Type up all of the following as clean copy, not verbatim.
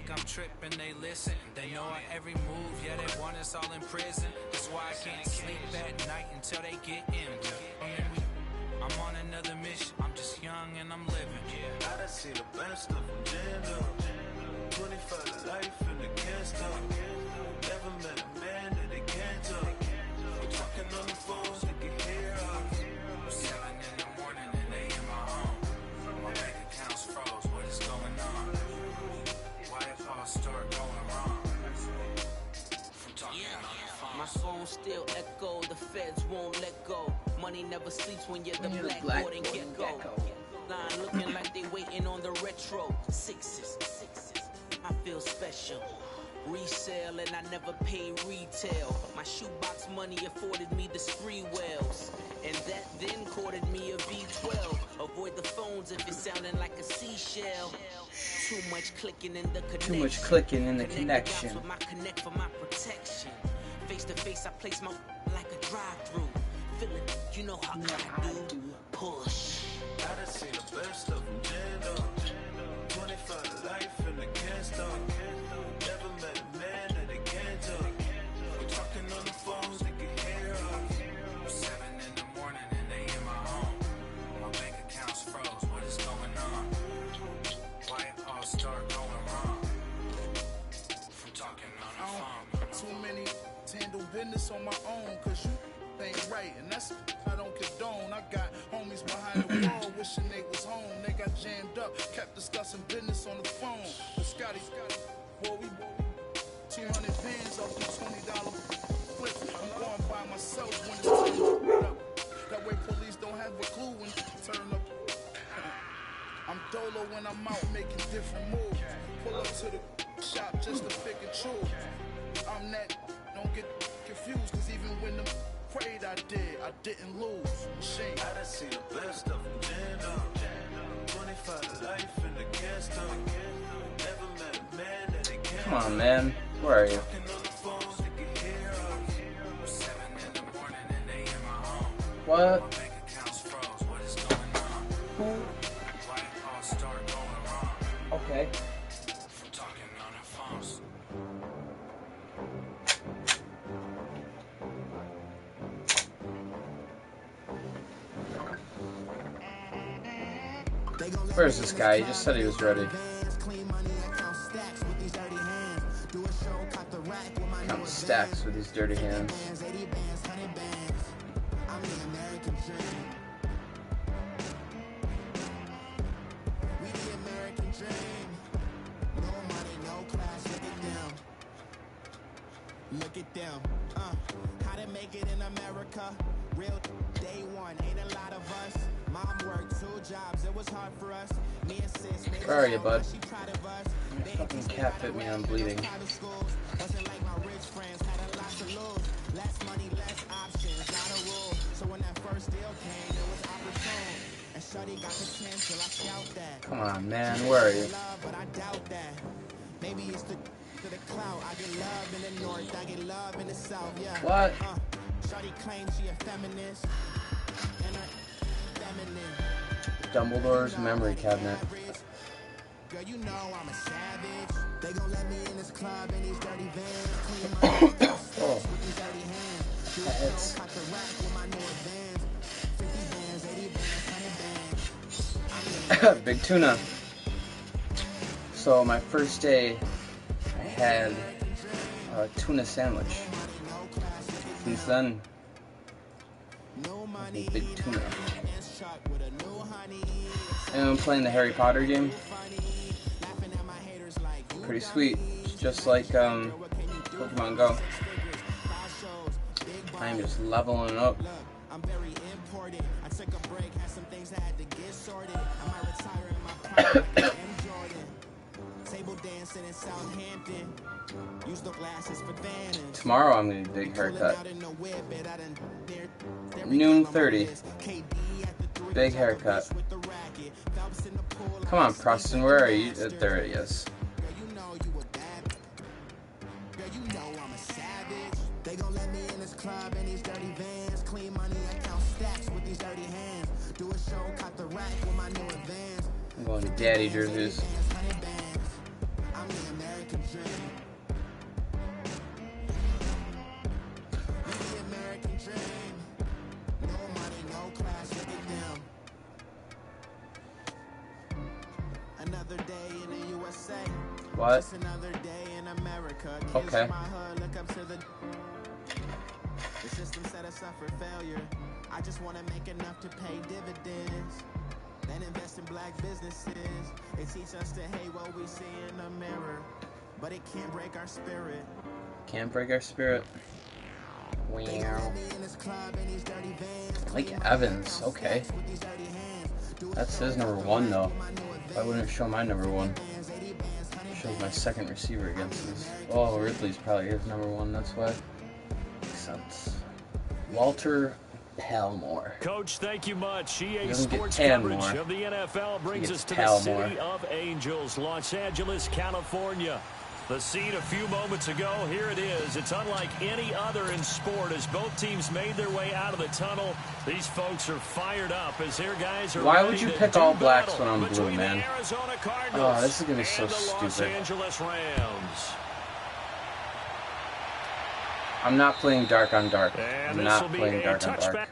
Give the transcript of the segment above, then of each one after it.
think I'm tripping, they listen. They know our every move, yeah, they want us all in prison. That's why I can't sleep at night until they get in. I'm on another mission, I'm just young and I'm living. I done seen the best of them jammed up. 25 to life and they can't stop. Never met a man that they can't talk. We're talking on the phones, they can hear us. 7 in the morning and they in my home. My bank account's froze, what is going on? Why it all start going wrong? From talking on the phone. My phone still echo, the feds won't let go. Money never sleeps when you're the blackboard and gecko. Line looking like they waiting on the retro. Sixes, I feel special. Resale and I never pay retail. My shoebox money afforded me the spree wells. And that then courted me a V12. Avoid the phones if it's sounding like a seashell. Too much clicking in the connection. Too much clicking in the connection. With my connect for my protection. Face to face, I place my like a drive-through. Feeling, you know how I do. Push. I done seen the best of them jammed up. 25 to life and they can't stop. Never met a man that they can't talk. We're talking on the phones, they can hear us. 7 in the morning and they in my home. My bank account's froze, what is going on? Why it all start going wrong? From talking on the phone. Too many to handle business on my own, cause you ain't right, and that's I don't condone. I got homies behind the wall wishing they was home. They got jammed up, kept discussing business on the phone. But Scotty, boy, we 200 bands off the $20 flip. I'm going by myself when it's time to put up. That way police don't have a clue when turn up. I'm dolo when I'm out making different moves. Pull up to the shop just to pick and choose. I'm that, don't get confused, cause even when the prayed I didn't lose. Shame. I done seen the best of them jammed up. 25 to life and they can't stop. Never met a man that they can't. Come on, man. Where are you? Talking on the phones, they can hear us. 7 in the morning and they in my home. What? My bank account's froze, what is going on? Why it all start going wrong? Okay. From talking on the phones. Where's this guy? He just said he was ready. Count stacks with his dirty hands. Look at them, how to make it in America. Real day one, ain't a lot of us. Mom worked 2 jobs, it was hard for us. Me and sis, Where are you, bud? she proud of us. Fucking cat bit me and I'm bleeding. Wasn't like my rich friends, had a lot to lose. Less money, less options, not a rule. So when that first deal came, it was opportune. And shorty got potential, I scout that. Come on, man. Where are you? But I doubt that. Maybe it's the clout. I get love in the north, I get love in the south, yeah. What? Shorty claims she a feminist. And her feminine. Dumbledore's memory cabinet. Girl, you know I'm a savage. They gon' let me in this club in these dirty vans. Clean my Oh. with these dirty hands. Do a That's- show, cut the rack with my new advance. 50 bands, 80 bands, 100 bands. Big tuna. So my first day, I had a tuna sandwich. Since then, I eat big tuna. And I'm playing the Harry Potter game. Pretty sweet. It's just like Pokemon Go. I'm just leveling up. I'm very important. I took a break, had some things I had to get sorted. I might retire in my prime. M. Jordan. Table dancing in Southampton. Use the glasses for Thanos. Tomorrow I'm gonna do a big haircut. Noon 30. Big haircut. Come on, Preston, where are you? There he is. They gon' let me in this club in these dirty vans. Clean money, I count stacks with these dirty hands. Do a show, cut the rack with my new advance. I'm going to daddy jerseys. I'm the American American dream. The American dream. No money, no class, look at them. Another day in the USA. What? Just another day in America. Kids Okay. in my hood look up to the system set us up for failure. I just want to make enough to pay dividends. Then invest in black businesses. They teach us to hate what we see in the mirror. But it can't break our spirit. Can't break our spirit. Wow. Like Evans, okay. That's his number one though. I wouldn't show my number one. Shows my second receiver against this. Oh, Ridley's probably his number one, that's why. Makes sense. Walter Palmore. Coach, thank you much. EA doesn't get Sports tan coverage more. of the NFL brings us to the Palmore. city of Angels, Los Angeles, California. The scene a few moments ago, here it is. It's unlike any other in sport as both teams made their way out of the tunnel. These folks are fired up as their guys are Why ready would you to pick do all blacks battle when I'm blue, between man? the Arizona Cardinals Oh, this is gonna be so and the Los stupid. Angeles Rams. I'm not playing dark on dark. And I'm this not will be playing a dark on touchback. dark.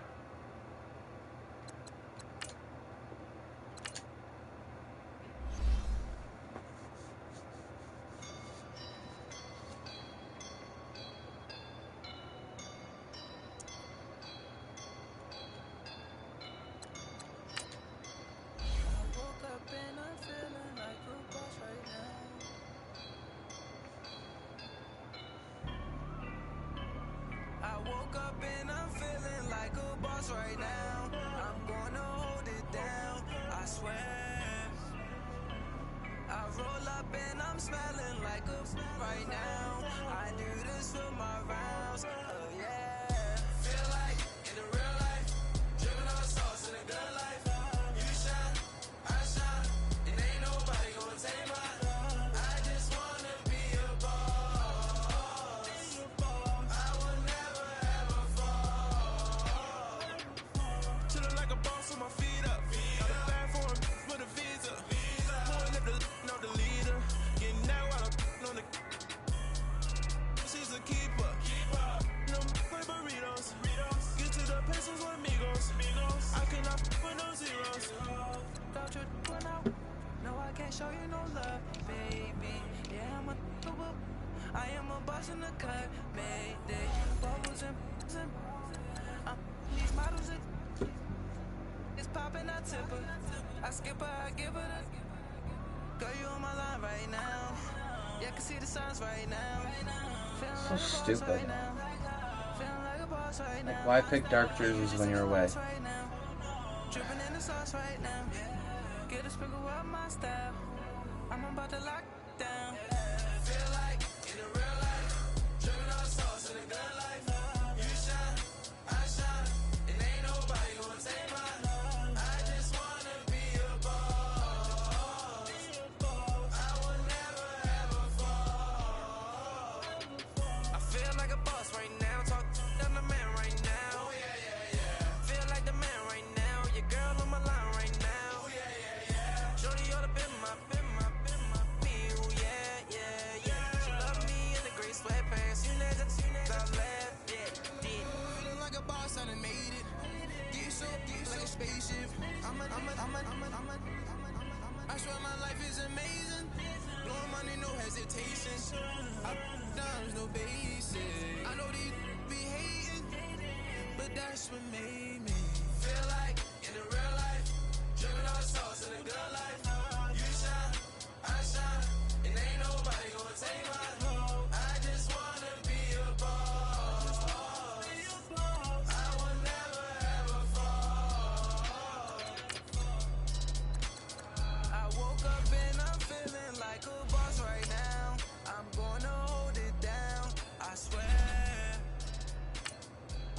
Right now, I'm gonna hold it down, I swear. I roll up and I'm smelling like a right now. I do this for my rounds, oh yeah. Feel like in the real life, dripping on sauce in the good life. You shine, I shine, and ain't nobody gonna take mine. I just wanna be a boss. I will never ever fall. Chillin' like a boss with my feet up. Got a bag for him with a visa. Pulling up the not the leader. Getting out while I'm on the. She's a keeper. No play burritos. Get to the pesos with amigos. I cannot put no zeros. Don't you run out? No, I can't show you no love, baby. Yeah, I am a boss in the cut. Mayday. Bubbles and these models are. It's poppin', I tip her. I skip her, I give her the. Girl, you on my line right now. Yeah, I can see the signs right now. So stupid. Like, why pick dark jerseys when you're away? Dripping in the sauce right now. Get a sprinkle up my style. I'm about to lock down. Feel like in the real life, dripping on sauce in the good life. You shine, I shine, and ain't nobody gonna take mine. I just wanna be a boss. I will never ever fall. I feel like a boss right now. Talk to the man right now. Oh yeah, yeah, yeah. Feel like the man right now. Your girl on my line right now. Oh yeah, yeah, yeah. Shorty ought to be my, me. Oh yeah, yeah, yeah. She love me in the gray sweatpants. You never, I left, yeah, did. Feeling like a boss, I done made it. Get so like a spaceship. I swear my life is amazing. Blowing money, no hesitation. Dimes, no basic. I know these be hating, but that's what made me feel like in the real life, dripping on sauce in the good life. You shine, I shine, and ain't nobody gonna take mine. I just wanna be a boss. I will never ever fall. I woke up and I'm feeling like a boss right now. I'm gonna hold it down, I swear.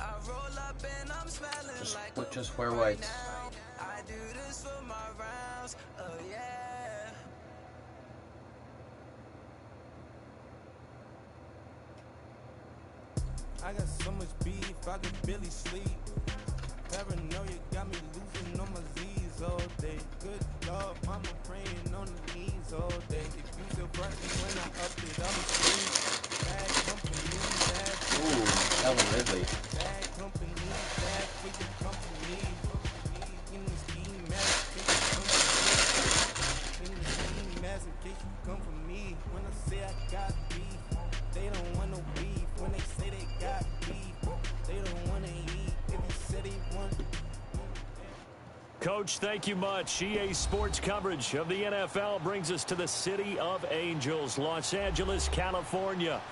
I roll up and I'm smelling like Just wear white. now. I do this for my rounds, oh yeah. I got so much beef, I could barely sleep. Paranoia got me losing on my Z's all day. Good Lord, mama praying on the knees all day. If you still burning when I up the Calvin Ridley. They don't want no beef when they say they got beef. They don't want to eat if you said they want. Coach, thank you much. EA Sports coverage of the NFL brings us to the City of Angels, Los Angeles, California.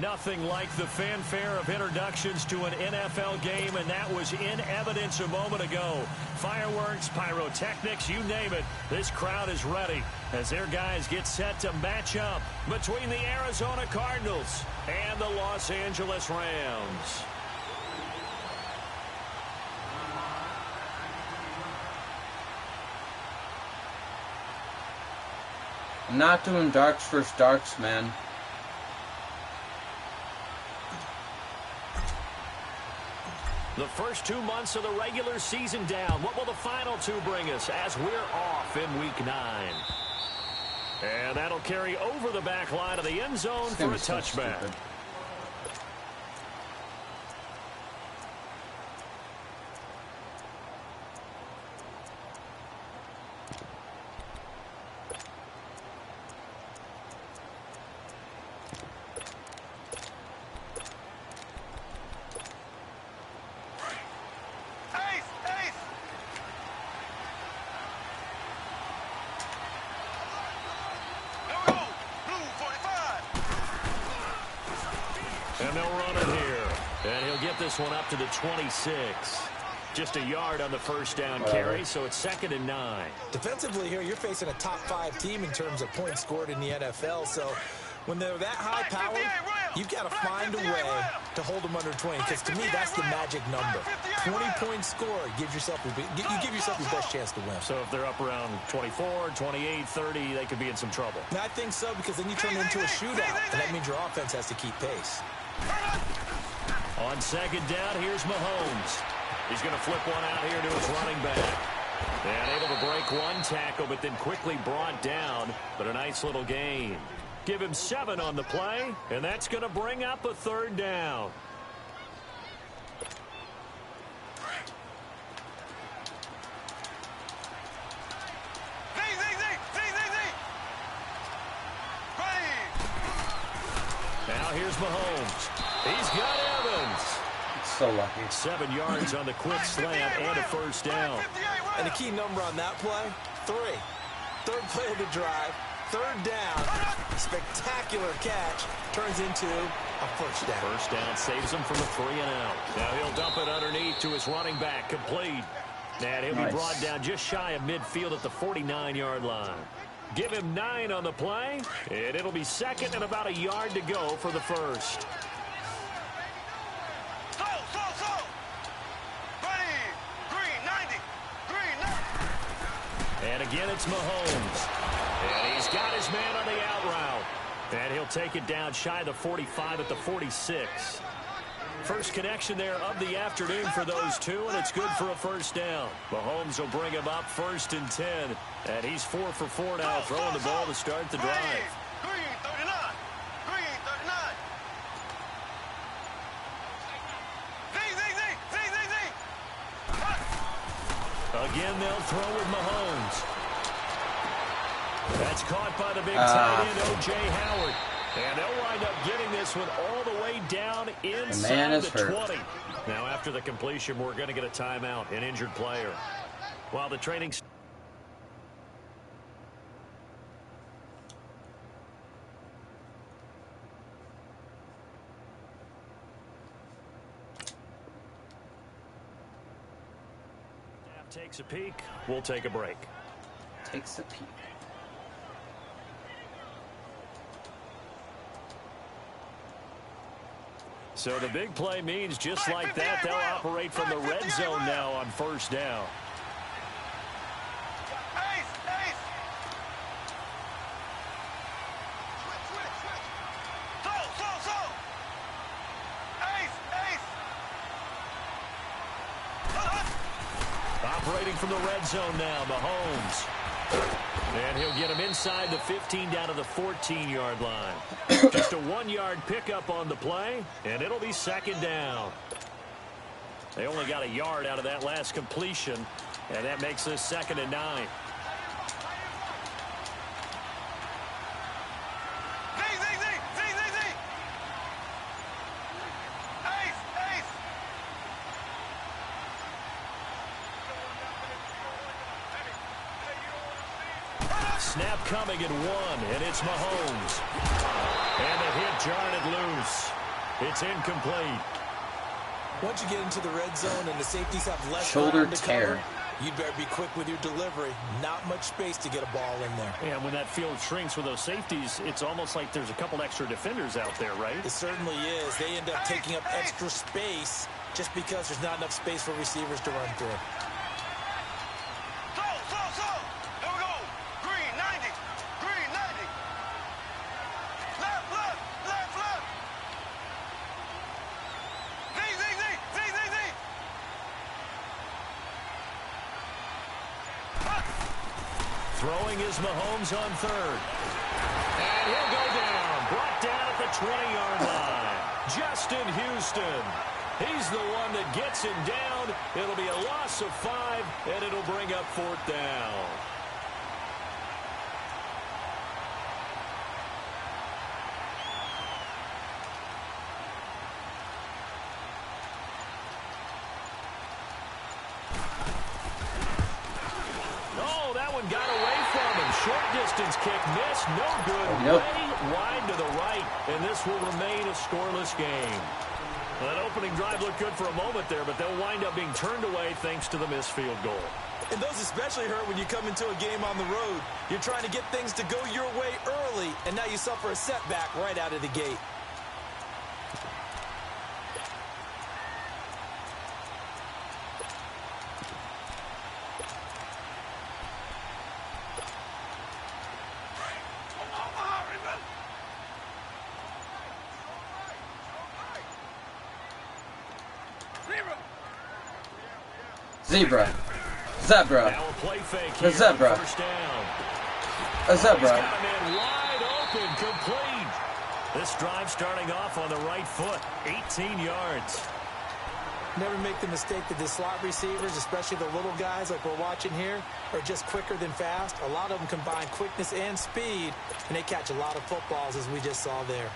Nothing like the fanfare of introductions to an NFL game, and that was in evidence a moment ago. Fireworks, pyrotechnics, you name it. This crowd is ready as their guys get set to match up between the Arizona Cardinals and the Los Angeles Rams. I'm not doing darks versus darks, man. The first 2 months of the regular season down. What will the final two bring us as we're off in Week 9? And that'll carry over the back line of the end zone for a touchback. Stupid. And they'll run it here. And he'll get this one up to the 26. Just a yard on the first down carry, so it's 2nd and 9. Defensively here, you're facing a top 5 team in terms of points scored in the NFL. So when they're that high powered, you've got to find a way to hold them under 20. Because to me, that's the magic number. 20-point score gives yourself you give yourself your best chance to win. So if they're up around 24, 28, 30, they could be in some trouble. Now, I think so, because then you turn it into a shootout, and that means your offense has to keep pace. On 2nd down, here's Mahomes. He's going to flip one out here to his running back. And able to break one tackle, but then quickly brought down. But a nice little gain. Give him 7 on the play, and that's going to bring up a 3rd down. Now here's Mahomes. He's got Evans. So lucky. 7 yards on the quick slant and a 1st down. And the key number on that play, 3. 3rd play of the drive, 3rd down, spectacular catch, turns into a 1st down. 1st down saves him from a 3 and out. Now he'll dump it underneath to his running back, complete. And he'll be brought down just shy of midfield at the 49-yard line. Give him 9 on the play, and it'll be 2nd and about a yard to go for the 1st. And again, it's Mahomes. And he's got his man on the out route. And he'll take it down shy of the 45 at the 46. First connection there of the afternoon for those two, and it's good for a 1st down. Mahomes will bring him up 1st and 10. And he's 4 for 4 now, throwing the ball to start the drive. Again, they'll throw with Mahomes. That's caught by the big tight end, O.J. Howard. And they'll wind up getting this one all the way down inside the 20. Now, after the completion, we're going to get a timeout, an injured player. While the training... takes a peek. We'll take a break. Takes a peek. So the big play means just like that, they'll operate from the red zone now on 1st down. Operating from the red zone now, Mahomes. And he'll get him inside the 15 down to the 14-yard line. Just a 1-yard pickup on the play, and it'll be second down. They only got a yard out of that last completion, and that makes this 2nd and 9. Snap coming at 1, and it's Mahomes. And the hit jarred it loose. It's incomplete. Once you get into the red zone and the safeties have less shoulder time to tear. cover, you'd better be quick with your delivery. Not much space to get a ball in there. And when that field shrinks with those safeties, it's almost like there's a couple extra defenders out there, right? It certainly is. They end up taking up extra space just because there's not enough space for receivers to run through. Throwing is Mahomes on 3rd. And he'll go down. Brought down at the 20-yard line. Justin Houston. He's the one that gets him down. It'll be a loss of 5, and it'll bring up 4th down. Got away from him. Short distance kick missed. No good. Way wide to the right. And this will remain a scoreless game. That opening drive looked good for a moment there, but they'll wind up being turned away thanks to the missed field goal. And those especially hurt when you come into a game on the road. You're trying to get things to go your way early, and now you suffer a setback right out of the gate. Zebra. Zebra. Now a play fake The zebra. first down. A zebra. He's got him in wide open, complete. This drive starting off on the right foot, 18 yards. Never make the mistake that the slot receivers, especially the little guys like we're watching here, are just quicker than fast. A lot of them combine quickness and speed, and they catch a lot of footballs, as we just saw there.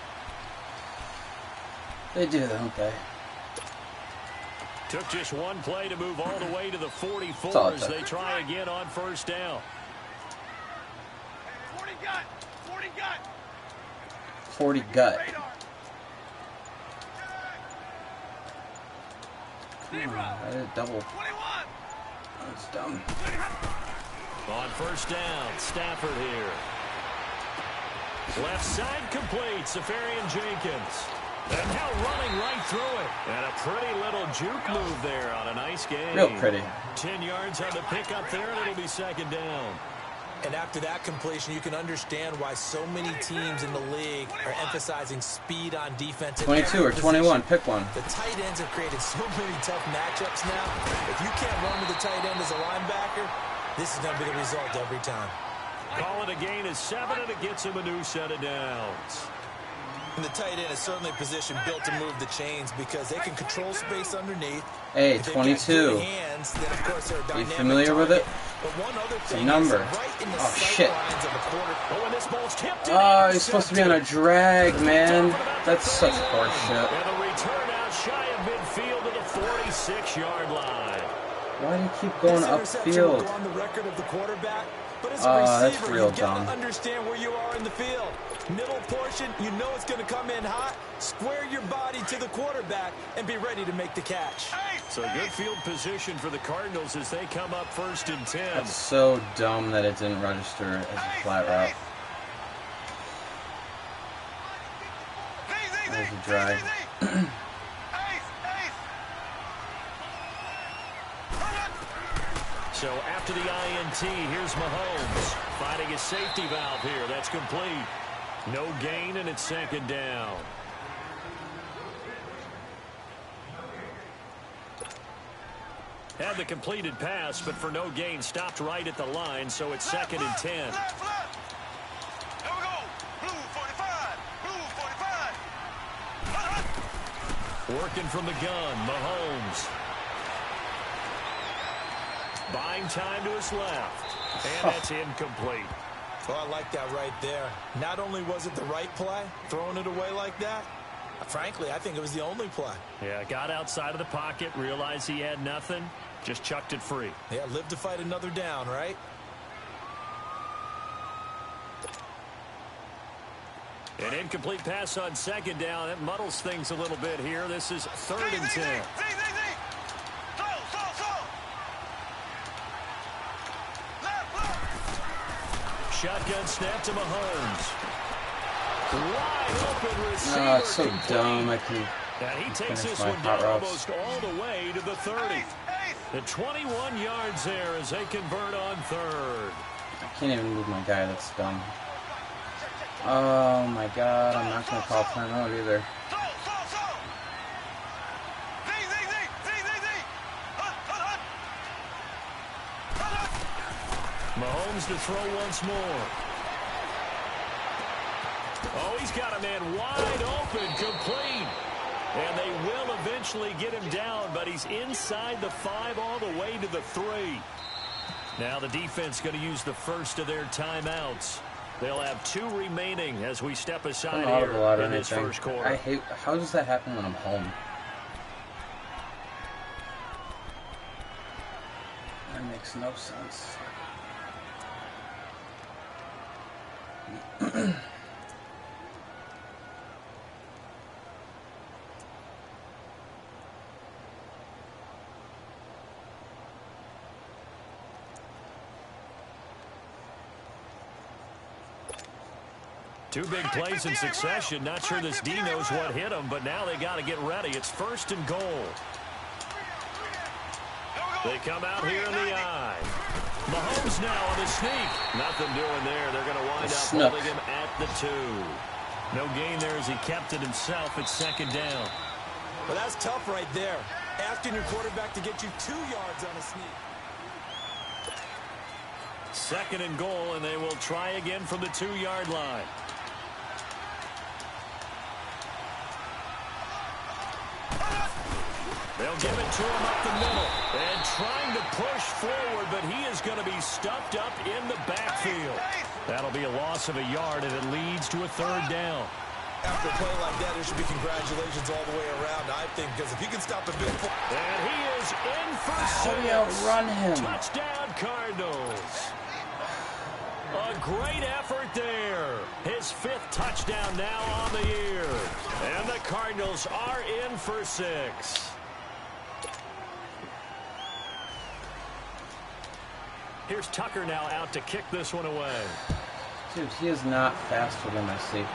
They do, don't they? Took just one play to move all the way to the 44 That's all it as took. they try again on first down. 40 gut. 40 gut. 40 gut. I did double. 21. That's dumb. On first down, Stafford here. Left side complete, Safarian Jenkins. And now running right through it. And a pretty little juke move there on a nice game. Real pretty. 10 yards on the pickup there, and it'll be second down. And after that completion, you can understand why so many teams in the league are emphasizing speed on defense. 22 or 21, pick one. The tight ends have created so many tough matchups now. If you can't run with the tight end as a linebacker, this is going to be the result every time. Call it a gain of 7, and it gets him a new set of downs. And the tight end is certainly a position built to move the chains because they can control space underneath. Hey, If they've got 22. good hands, then of course they're a Are you dynamic familiar with it? target. But one other It's a thing number. is right in the Oh, sight shit. lines of the quarter. Oh, and this ball's tipped. Oh, he's supposed to be on a drag, man. That's such horseshit. And the return out shy of midfield to the 46-yard line. Why do you keep going This interception will upfield? go on the record of the quarterback, but as a That's receiver, real you've got dumb. to understand where you are in the field. Middle portion, you know it's going to come in hot. Square your body to the quarterback and be ready to make the catch. So good field position for the Cardinals as they come up 1st and 10. That's so dumb that it didn't register as a flat route. There's a drag. So after the INT, here's Mahomes finding his safety valve here. That's complete. No gain, and it's second down. Had the completed pass, but for no gain, stopped right at the line, so it's 2nd and 10. Here we go. Blue 45. Blue 45. Working from the gun, Mahomes. Buying time to his left. And that's incomplete. Oh, I like that right there. Not only was it the right play, throwing it away like that, frankly, I think it was the only play. Yeah, got outside of the pocket, realized he had nothing, just chucked it free. Yeah, live to fight another down, right? An incomplete pass on 2nd down. That muddles things a little bit here. This is 3rd and 10. Shotgun snap to Mahomes. Wide open receiver. Oh, it's so dumb. I can And he takes finish this my one hot down routes. almost all the way to the 30. The 21 yards there as they convert on 3rd. I can't even move my guy. That's dumb. Oh my god, I'm not going to call timeout either. Mahomes to throw once more. Oh, he's got a man wide open, complete. And they will eventually get him down, but he's inside the 5 all the way to the 3. Now the defense going to use the first of their timeouts. They'll have 2 remaining as we step aside here in this first quarter. I hate, how does that happen when I'm home? That makes no sense. Two big plays in succession. Not sure this D knows what hit him, but now they got to get ready. It's 1st and goal. They come out here in the eye. Mahomes now on the sneak. Nothing doing there. They're going to wind up holding him at the 2. No gain there as he kept it himself at 2nd down. Well, that's tough right there. Asking your quarterback to get you 2 yards on a sneak. 2nd and goal, and they will try again from the 2-yard line. They'll give it to him up the middle. And trying to push forward, but he is going to be stuffed up in the backfield. That'll be a loss of a yard, and it leads to a 3rd down. After a play like that, there should be congratulations all the way around, I think, because if you can stop a big play. And he is in for 6. How do you outrun him? Touchdown, Cardinals. A great effort there. His 5th touchdown now on the year. And the Cardinals are in for 6. Here's Tucker now out to kick this one away. Dude, he is not faster than my safety.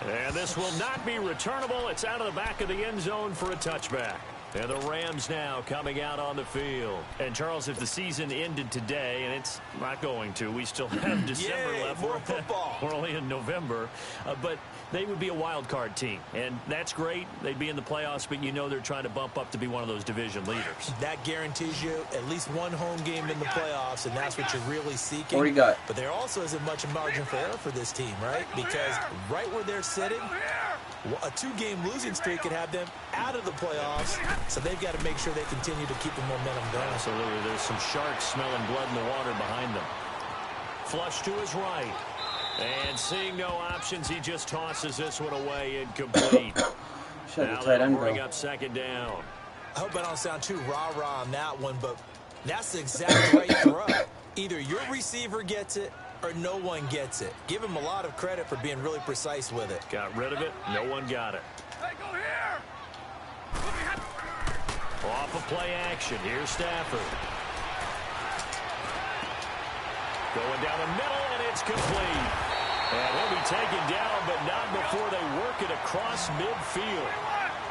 And this will not be returnable. It's out of the back of the end zone for a touchback. And the Rams now coming out on the field. And, Charles, if the season ended today, and it's not going to, we still have December left. More football. We're only in November. But they would be a wild card team. And that's great. They'd be in the playoffs, but you know they're trying to bump up to be one of those division leaders. That guarantees you at least one home game in the playoffs, and that's what you're really seeking. What do you got? But there also isn't much margin for error for this team, right? Because right where they're sitting, a 2-game losing streak could have them out of the playoffs, so they've got to make sure they continue to keep the momentum going. Absolutely. There's some sharks smelling blood in the water behind them. Flush to his right. And seeing no options, he just tosses this one away incomplete. Now they'll bring up 2nd down. I hope I don't sound too rah-rah on that one, but that's the exact right throw. Either your receiver gets it or no one gets it. Give him a lot of credit for being really precise with it. Got rid of it. No one got it. Hey, go here. Off of play action. Here's Stafford. Going down the middle, and it's complete. And he'll be taken down, but not before they work it across midfield.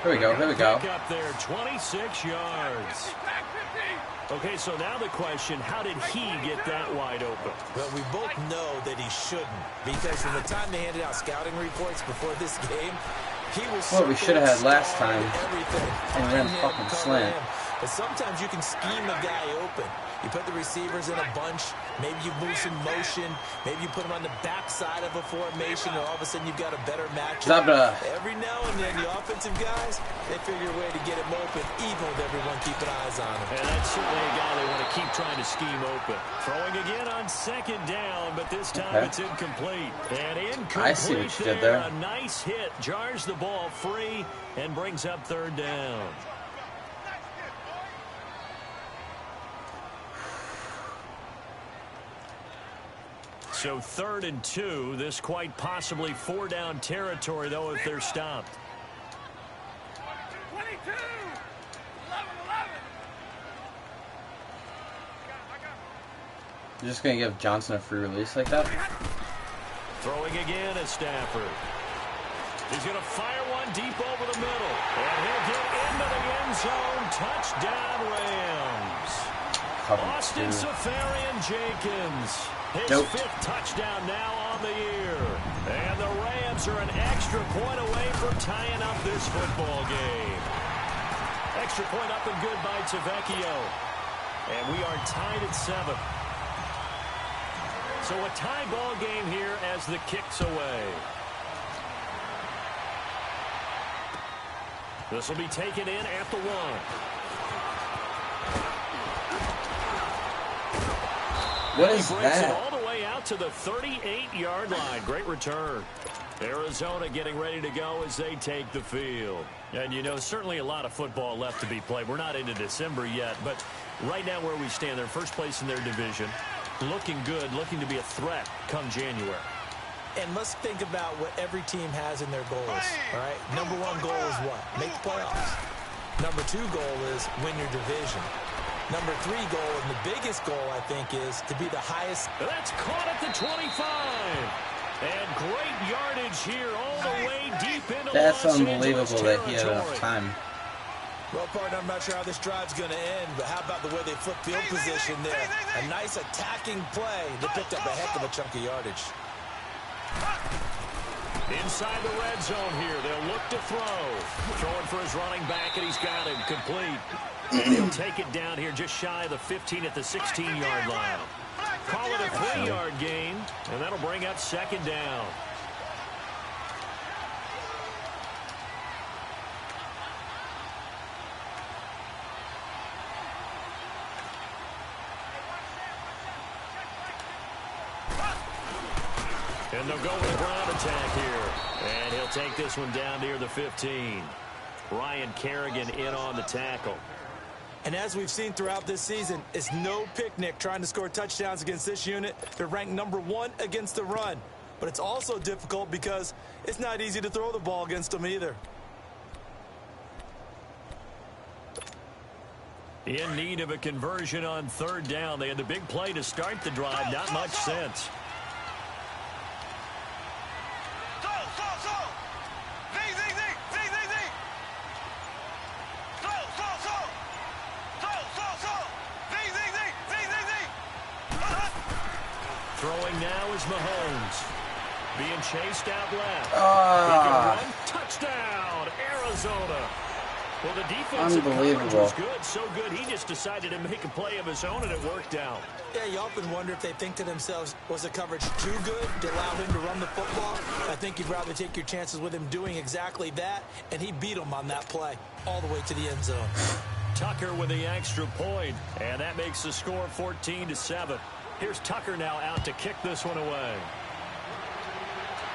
Here we go, here we go. Pick up there, 26 yards. Okay, so now the question, how did he get that wide open? Well, we both know that he shouldn't, because from the time they handed out scouting reports before this game, What we should have had last time and ran fucking slant. But sometimes you can scheme a guy open. You put the receivers in a bunch. Maybe you move some motion. Maybe you put them on the backside of a formation, and all of a sudden you've got a better matchup. Every now and then, the offensive guys, they figure a way to get him open, even with everyone keeping eyes on him. And that's certainly a guy they want to keep trying to scheme open. Throwing again on second down, but this time it's incomplete. And incomplete. I see what you did there. A nice hit, jars the ball free, and brings up third down. So 3rd and 2. This quite possibly 4-down territory, though, if they're stopped. 22, 11, 11. You're just going to give Johnson a free release like that? Throwing again at Stafford. He's going to fire one deep over the middle. And he'll get into the end zone. Touchdown, Rams. Austin Safarian-Jenkins. His 5th touchdown now on the year. And the Rams are an extra point away from tying up this football game. Extra point up and good by Tavecchio. And we are tied at 7. So a tie ball game here as the kick's away. This will be taken in at the 1. What is that? It all the way out to the 38-yard line. Great return. Arizona getting ready to go as they take the field. And, you know, certainly a lot of football left to be played. We're not into December yet, but right now where we stand, they're first place in their division. Looking good, looking to be a threat come January. And let's think about what every team has in their goals, all right? Number 1 goal is what? Make the playoffs. Number 2 goal is win your division. Number 3 goal, and the biggest goal, I think, is to be the highest. That's caught at the 25. And great yardage here all the way deep into That's Los unbelievable Angeles that he had territory. enough time. Well, partner, I'm not sure how this drive's going to end, but how about the way they flip field position there? A nice attacking play. They picked up a heck of a chunk of yardage. Inside the red zone here. They'll look to throw. Throwing for his running back, and he's got him complete. And he'll take it down here just shy of the 15 at the 16-yard line. Call it a 3-yard gain, and that'll bring up 2nd down. And they'll go with a ground attack here. And he'll take this one down near the 15. Ryan Kerrigan in on the tackle. And as we've seen throughout this season, it's no picnic trying to score touchdowns against this unit. They're ranked number 1 against the run. But it's also difficult because it's not easy to throw the ball against them either. In need of a conversion on 3rd down. They had the big play to start the drive. Not much sense. Throwing now is Mahomes. Being chased out left. He can run. Touchdown, Arizona. Well, the defensive coverage was good, so good he just decided to make a play of his own, and it worked out. Yeah, you often wonder if they think to themselves, was the coverage too good to allow him to run the football? I think you'd rather take your chances with him doing exactly that, and he beat him on that play all the way to the end zone. Tucker with the extra point, and that makes the score 14-7. Here's Tucker now out to kick this one away.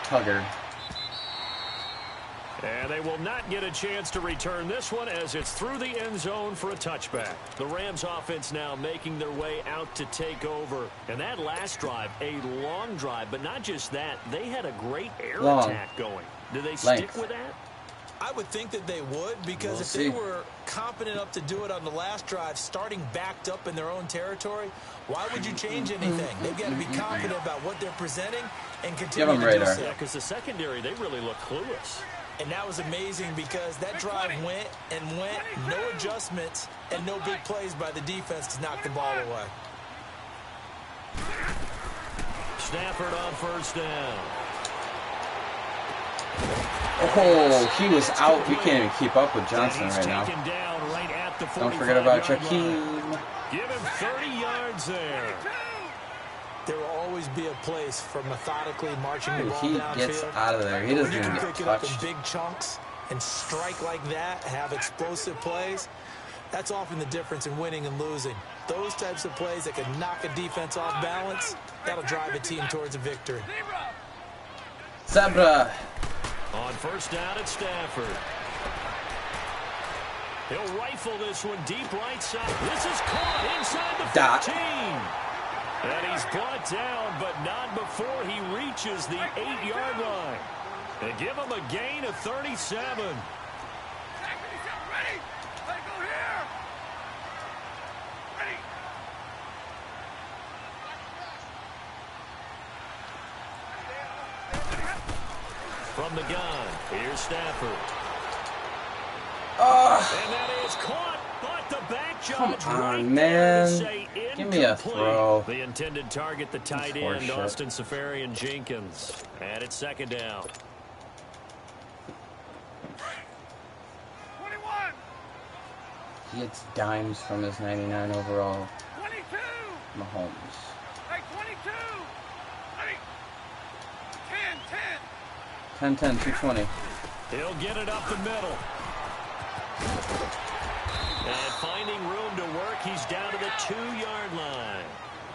Tucker. And they will not get a chance to return this one as it's through the end zone for a touchback. The Rams offense now making their way out to take over. And that last drive, a long drive, but not just that. They had a great air attack going. Do they stick with that? I would think that they would, because if they were competent enough to do it on the last drive, starting backed up in their own territory, why would you change anything? They've got to be confident about what they're presenting and continue to do so. Yeah, because the secondary, they really look clueless. And that was amazing because that drive went and went, no adjustments, and no big plays by the defense to knock the ball away. Stafford on 1st down. Oh, he was out. We can't even keep up with Johnson right now. Don't forget about Jakeem. Give him 30 yards there. There will always be a place for methodically marching the ball He downfield. gets out of there. He doesn't even get pick it up in touched. big chunks and strike like that, have explosive plays. That's often the difference in winning and losing. Those types of plays that can knock a defense off balance, that'll drive a team towards a victory. Zebra. On first down at Stafford. He'll rifle this one deep right side. This is caught inside the 15. And he's brought down, but not before he reaches the 8-yard line. They give him a gain of 37. Ready? Let's go here. Ready. From the gun, here's Stafford. And that is caught, but the back judge Come on, right man. there to say Give me a incomplete. throw. The intended target, the tight Horse end, shit. Austin Seferian-Jenkins. And it's second down. 21. He gets dimes from his 99 overall. 22. Mahomes. Hey, 22. Ready. 10. 10-10, 220. He'll get it up the middle. And finding room to work, he's down to the 2-yard line.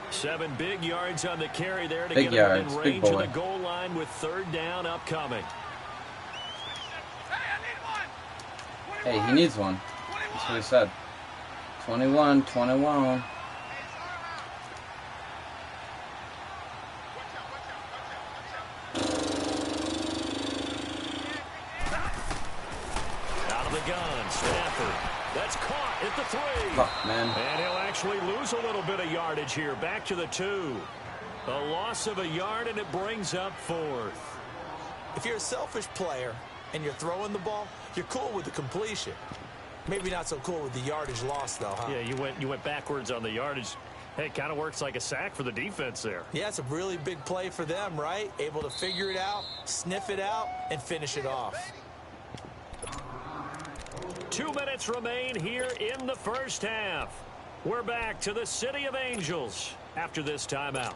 7 big yards on the carry there to Big get him yards, in big range of boy. the goal line with third down upcoming. Hey, I need one. Hey, he needs one. That's what he said. 21, 21. Out of the gun, Stafford. That's caught at the 3. Fuck, man. And he'll actually lose a little bit of yardage here. Back to the 2. A loss of a yard, and it brings up 4th. If you're a selfish player and you're throwing the ball, you're cool with the completion. Maybe not so cool with the yardage loss, though, huh? Yeah, you went backwards on the yardage. Hey, it kind of works like a sack for the defense there. Yeah, it's a really big play for them, right? Able to figure it out, sniff it out, and finish it off. 2 minutes remain here in the first half. We're back to the City of Angels after this timeout.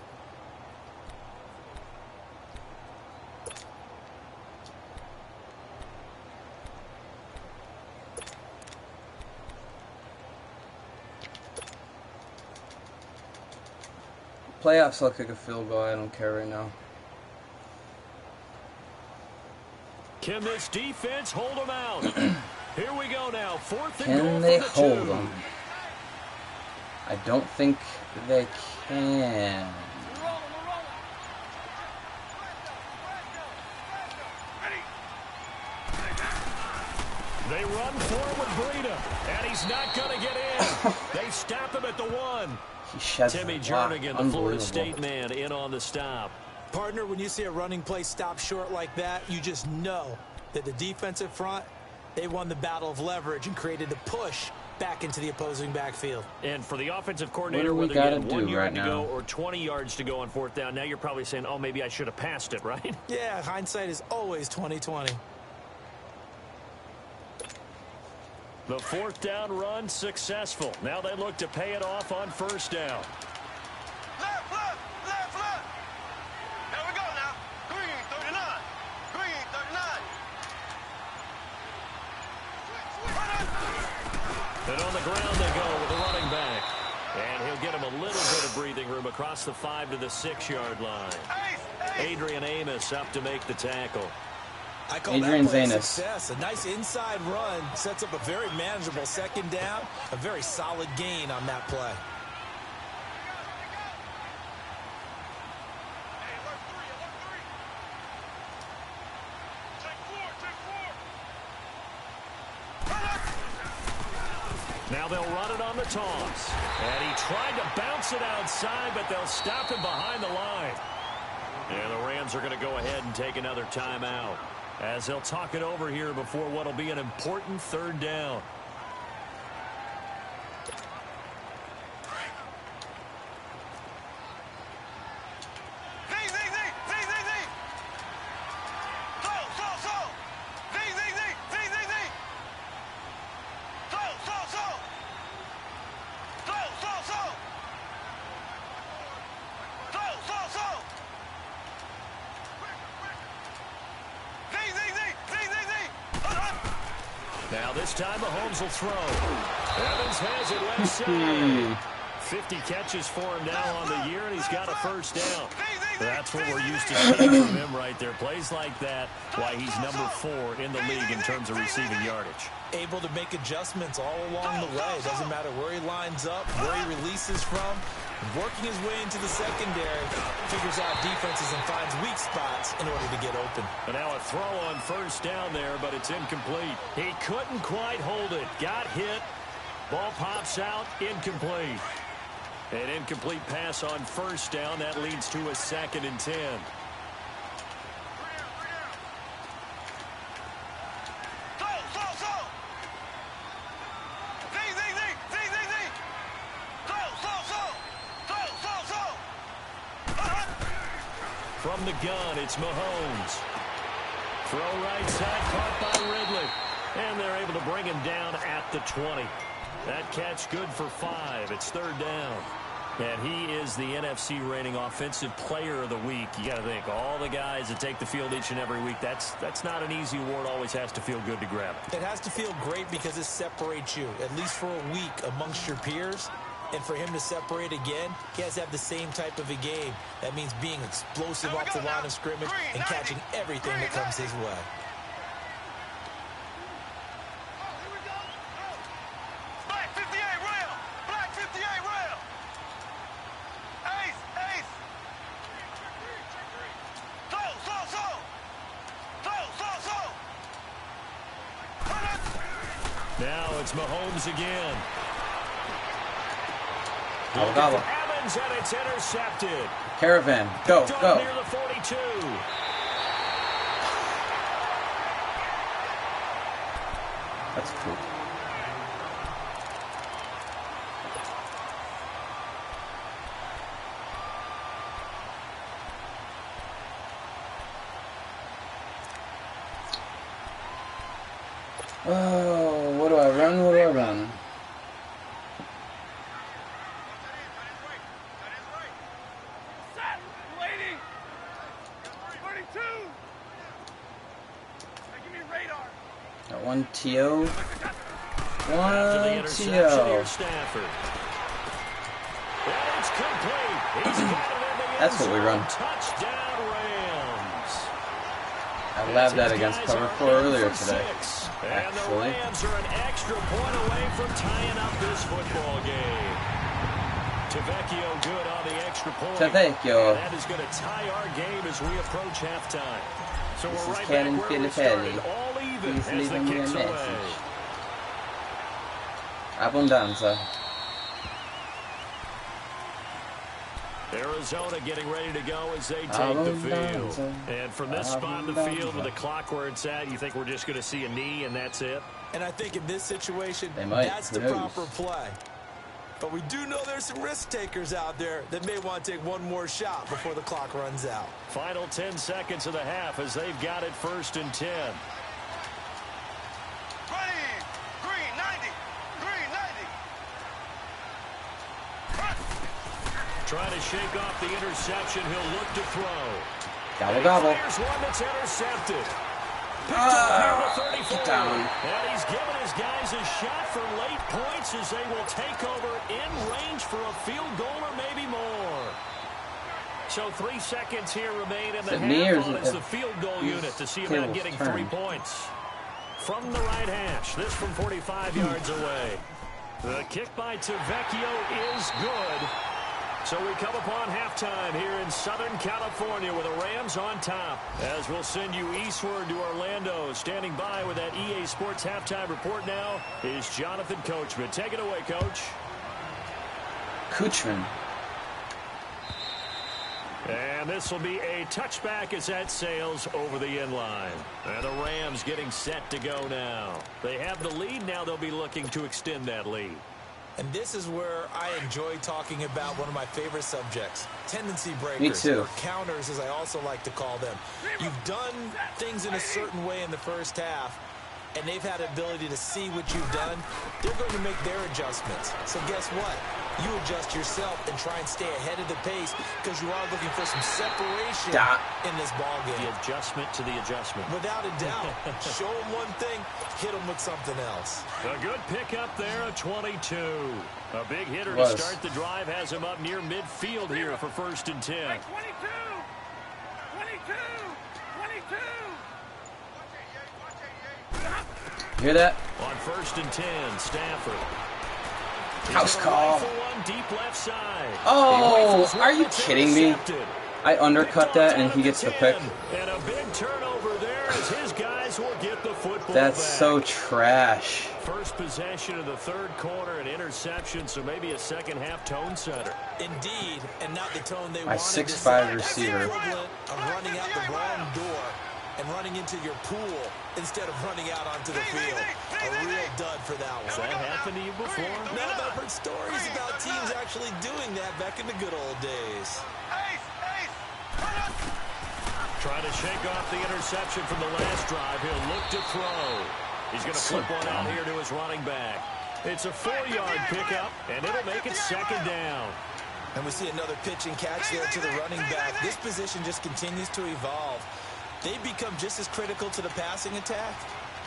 Playoffs look like a field goal. I don't care right now. Can this defense hold them out? Here we go now. 4th and Can goal they for the 2. hold them? I don't think they can. They run forward Breida, and he's not going to get in. They stop him at the 1. He sheds Timmy the block. Jernigan, the Florida Unbelievable. State man, in on the stop. Partner, when you see a running play stop short like that, you just know that the defensive front, they won the battle of leverage and created the push back into the opposing backfield. And for the offensive coordinator, What do we whether you gotta had do 1 yard right to now? go or 20 yards to go on 4th down, now you're probably saying, oh, maybe I should have passed it, right? Yeah, hindsight is always 20/20. The 4th down run successful. Now they look to pay it off on 1st down. Left, left, left, left. There we go now. Green, 39. Green, 39. And on the ground they go with the running back. And he'll get him a little bit of breathing room across the 5 to the 6-yard line. Adrian Amos up to make the tackle. I call Adrian that play a Zanis. success. A nice inside run sets up a very manageable 2nd down. A very solid gain on that play. Now they'll run it on the toss. And he tried to bounce it outside, but they'll stop him behind the line. And the Rams are going to go ahead and take another timeout, as they'll talk it over here before what will be an important 3rd down. Now this time Mahomes will throw. Evans has it left side. 50 catches for him now on the year, and he's got a first down. That's what we're used to seeing from him right there. Plays like that, why he's number 4 in the league in terms of receiving yardage. Able to make adjustments all along the way. Doesn't matter where he lines up, where he releases from. Working his way into the secondary, figures out defenses and finds weak spots in order to get open. And now a throw on first down there, but it's incomplete. He couldn't quite hold it. Got hit. Ball pops out. Incomplete. An incomplete pass on first down. That leads to a 2nd and 10. From the gun, it's Mahomes. Throw right side, caught by Ridley. And they're able to bring him down at the 20. That catch good for 5. It's 3rd down. And he is the NFC rating offensive player of the week. You got to think, all the guys that take the field each and every week, that's not an easy award. Always has to feel good to grab it. It has to feel great because it separates you, at least for a week, amongst your peers. And for him to separate again, he has to have the same type of a game. That means being explosive off the line of scrimmage and catching everything that comes his way. Black 58 rail! Black 58 rail! Ace! Ace! Now it's Mahomes again. Gobble. Evans, and it's intercepted. Caravan, go. Near the 42. That's cool. Oh, what do I run? Got one TO. One TO. That's what we run. Touchdown Rams. I labbed that against cover 4 earlier today. And the Rams are an extra point away from tying up this football game. Tavecchio good on the extra point. Tavecchio. And that is going to tie our game as we approach halftime. So This we're is right Cannon back where we started, Filippelli. all even He's as the leaving me a kicks message. away. Abundanza. Arizona getting ready to go as they take the field. And from this spot in the field with the clock where it's at, you think we're just going to see a knee and that's it? And I think in this situation, that's the proper play. But we do know there's some risk takers out there that may want to take one more shot before the clock runs out. Final 10 seconds of the half as they've got it 1st and 10. Ready! Green 90! Green 90! Trying to shake off the interception. He'll look to throw. Gobble. Here's one that's intercepted. Picked up here to 34. Get down. And he's given his guys a shot for late points as they will take over in range for a field goal or maybe more. So 3 seconds here remain in the half on as the field goal unit to see about getting 3 points. From the right hash, this from 45 yards away. The kick by Tavecchio is good. So we come upon halftime here in Southern California with the Rams on top. As we'll send you eastward to Orlando. Standing by with that EA Sports halftime report now is Jonathan Coachman. Take it away, Coach. Coachman. And this will be a touchback as that sails over the end line. And the Rams getting set to go now. They have the lead. Now they'll be looking to extend that lead. And this is where I enjoy talking about one of my favorite subjects, tendency breakers. Me too. Or counters, as I also like to call them. You've done things in a certain way in the first half, and they've had the ability to see what you've done, they're going to make their adjustments. So guess what? You adjust yourself and try and stay ahead of the pace because you are looking for some separation in this ball game. The adjustment to the adjustment. Without a doubt. Show them one thing, hit them with something else. A good pickup there, a 22. A big hitter to start the drive has him up near midfield here for 1st and 10. 22! 22! 22! Hear that? On 1st and 10, Stafford. House call. Deep left side. Oh, are you kidding me? I undercut that and he gets the pick. And a big turnover there as his guys will get the football That's back. so trash. First possession of the 3rd quarter, an interception, so maybe a second-half tone setter. Indeed, and not the tone they My wanted. 6'5" receiver. Equivalent of running out the wrong door and running into your pool instead of running out onto the field. A real dud for that one. Has that happened to you before? No, but I've heard stories about teams actually doing that back in the good old days. Trying to shake off the interception from the last drive. He'll look to throw. He's going to flip one out here to his running back. It's a 4-yard pickup, and it'll make it 2nd down. And we see another pitch and catch there to the running back. This position just continues to evolve. They become just as critical to the passing attack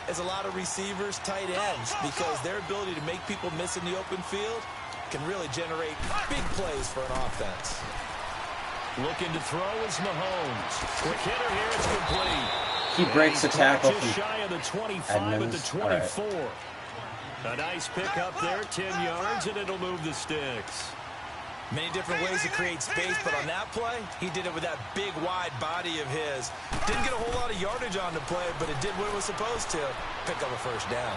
as a lot of receivers, tight ends, because their ability to make people miss in the open field can really generate big plays for an offense. Looking to throw is Mahomes. Quick hitter here, it's complete. He breaks the tackle. Just shy of the 25 at the 24. A nice pickup there, 10 yards, and it'll move the sticks. Many different ways to create space, but on that play, he did it with that big, wide body of his. Didn't get a whole lot of yardage on the play, but it did what it was supposed to. Pick up a 1st down.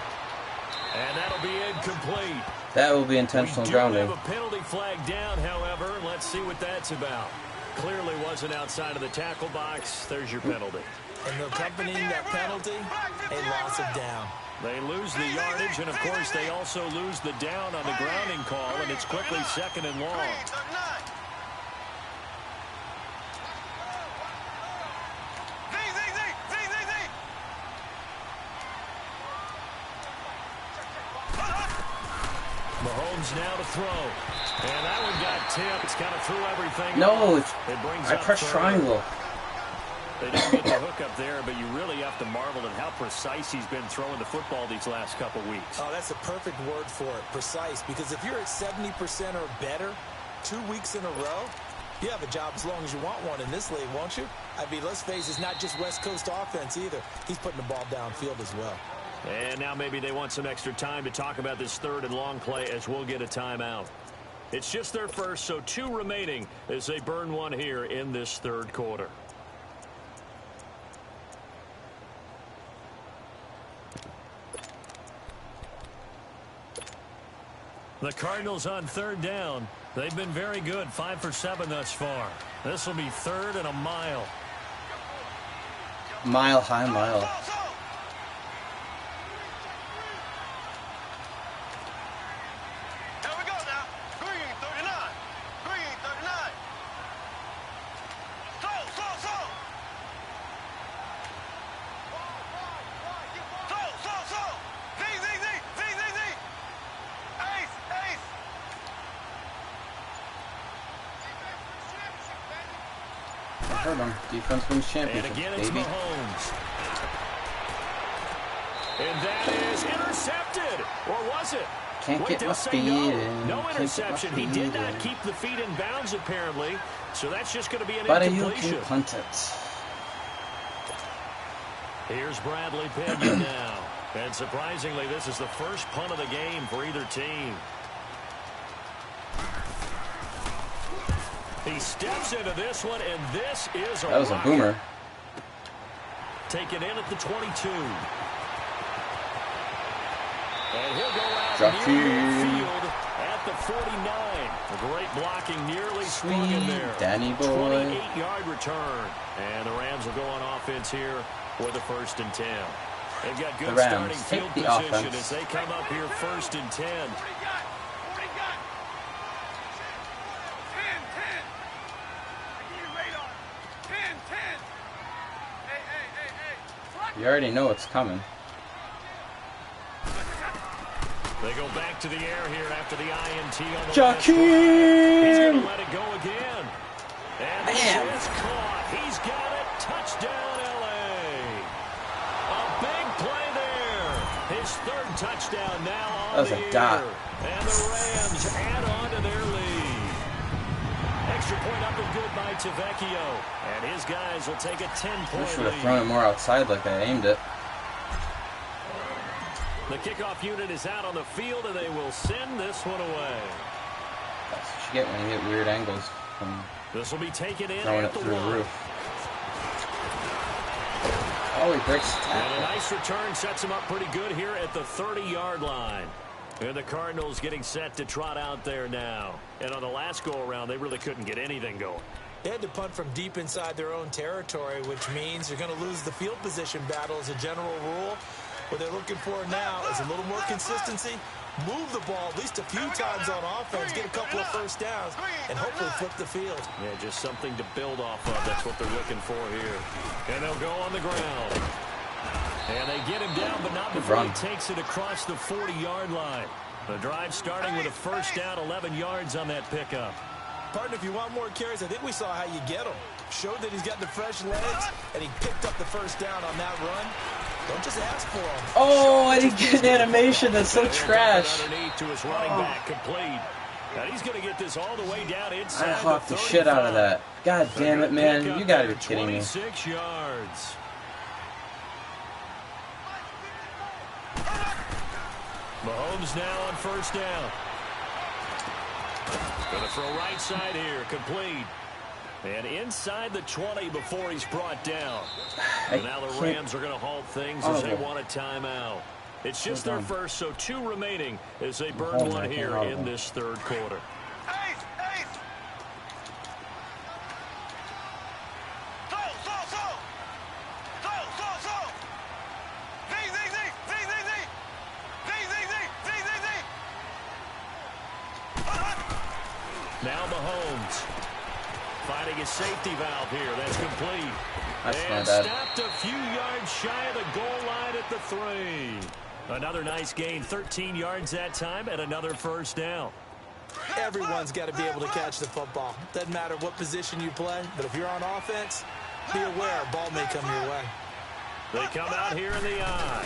And that'll be incomplete. That will be intentional grounding. We do have a penalty flag down, however. Let's see what that's about. Clearly wasn't outside of the tackle box. There's your penalty. And accompanying that penalty, a loss of down. They lose the yardage, and of course they also lose the down on the grounding call, and it's quickly 2nd and long. Mahomes now to throw. And that one got tipped. It's kind of threw everything. No, it I pressed triangle. They didn't get the hook up there, but you really have to marvel at how precise he's been throwing the football these last couple weeks. Oh, that's a perfect word for it, precise, because if you're at 70% or better 2 weeks in a row, you have a job as long as you want one in this league, won't you? I mean, let's face it, it's not just West Coast offense either. He's putting the ball downfield as well. And now maybe they want some extra time to talk about this 3rd and long play as we'll get a timeout. It's just their first, so 2 remaining as they burn one here in this 3rd quarter. The Cardinals on 3rd down. They've been very good, 5 for 7 thus far. This will be 3rd and a mile. Mile high mile. Here we go now. Green 39. Green 39. Slow. Slow. Z. Ace. I heard him. Defense wins championship, And again, it's baby. Mahomes. And that is intercepted. Or was it? Can't get my speed in. No Can't get my interception. He did speed not in. keep the feet in bounds, apparently. So that's just going to be an But you incompletion. can punt it. Here's Bradley Pinion now. And surprisingly, this is the first punt of the game for either team. He steps into this one, and this is a That was a rocket. boomer. Taken in at the 22. And he'll go out Drop near field. midfield at the 49. A great blocking, nearly sprung in Sweet there. Danny boy. 28-yard return. And the Rams will go on offense here for the 1st and 10. They've got good The Rams starting take field the position offense. as they come up here 1st and 10. You already know it's coming. They go back to the air here after the INT on the Jockey! He's going to let it go again. And this Bam. is caught. He's got it. Touchdown, L.A. A big play there. His third touchdown now on the year. That was a dot. And the Rams add on to their lead. Extra point up and good by Tavecchio. And his guys will take a 10-point I should have lead. thrown it more outside like I aimed it. The kickoff unit is out on the field, and they will send this one away. That's what you get when you get weird angles from This will be taken in throwing at it the through the 1. roof. Oh, he breaks the And a tackle. nice return sets him up pretty good here at the 30-yard line. And the Cardinals getting set to trot out there now. And on the last go-around, they really couldn't get anything going. They had to punt from deep inside their own territory, which means you're going to lose the field position battle as a general rule. What they're looking for now is a little more consistency, move the ball at least a few times on offense, get a couple of first downs, and hopefully flip the field. Yeah, just something to build off of. That's what they're looking for here. And they'll go on the ground. And they get him down, but not before he takes it across the 40-yard line. The drive starting with a first down, 11 yards on that pickup. Partner, if you want more carries, I think we saw how you get him. Showed that he's got the fresh legs, and he picked up the first down on that run. Don't just ask for him. Oh, I didn't get an animation. That's so trash. Underneath to his running back, complete. And he's going to get this all the way down inside. I hawked the shit out of that. God damn it, man. You gotta be kidding me. 26 yards. Mahomes now on first down. Going to throw right side here, complete. And inside the 20 before he's brought down. And now the Rams are going to halt things as they want a timeout. It's just their first, so 2 remaining as they burn one here in this third quarter. Now Mahomes finding his safety valve here. That's complete. That's and not bad. stopped a few yards shy of the goal line at the 3. Another nice gain, 13 yards that time, and another first down. Everyone's got to be able to catch the football. Doesn't matter what position you play, but if you're on offense, be aware a ball may come your way. They come out here in the eye.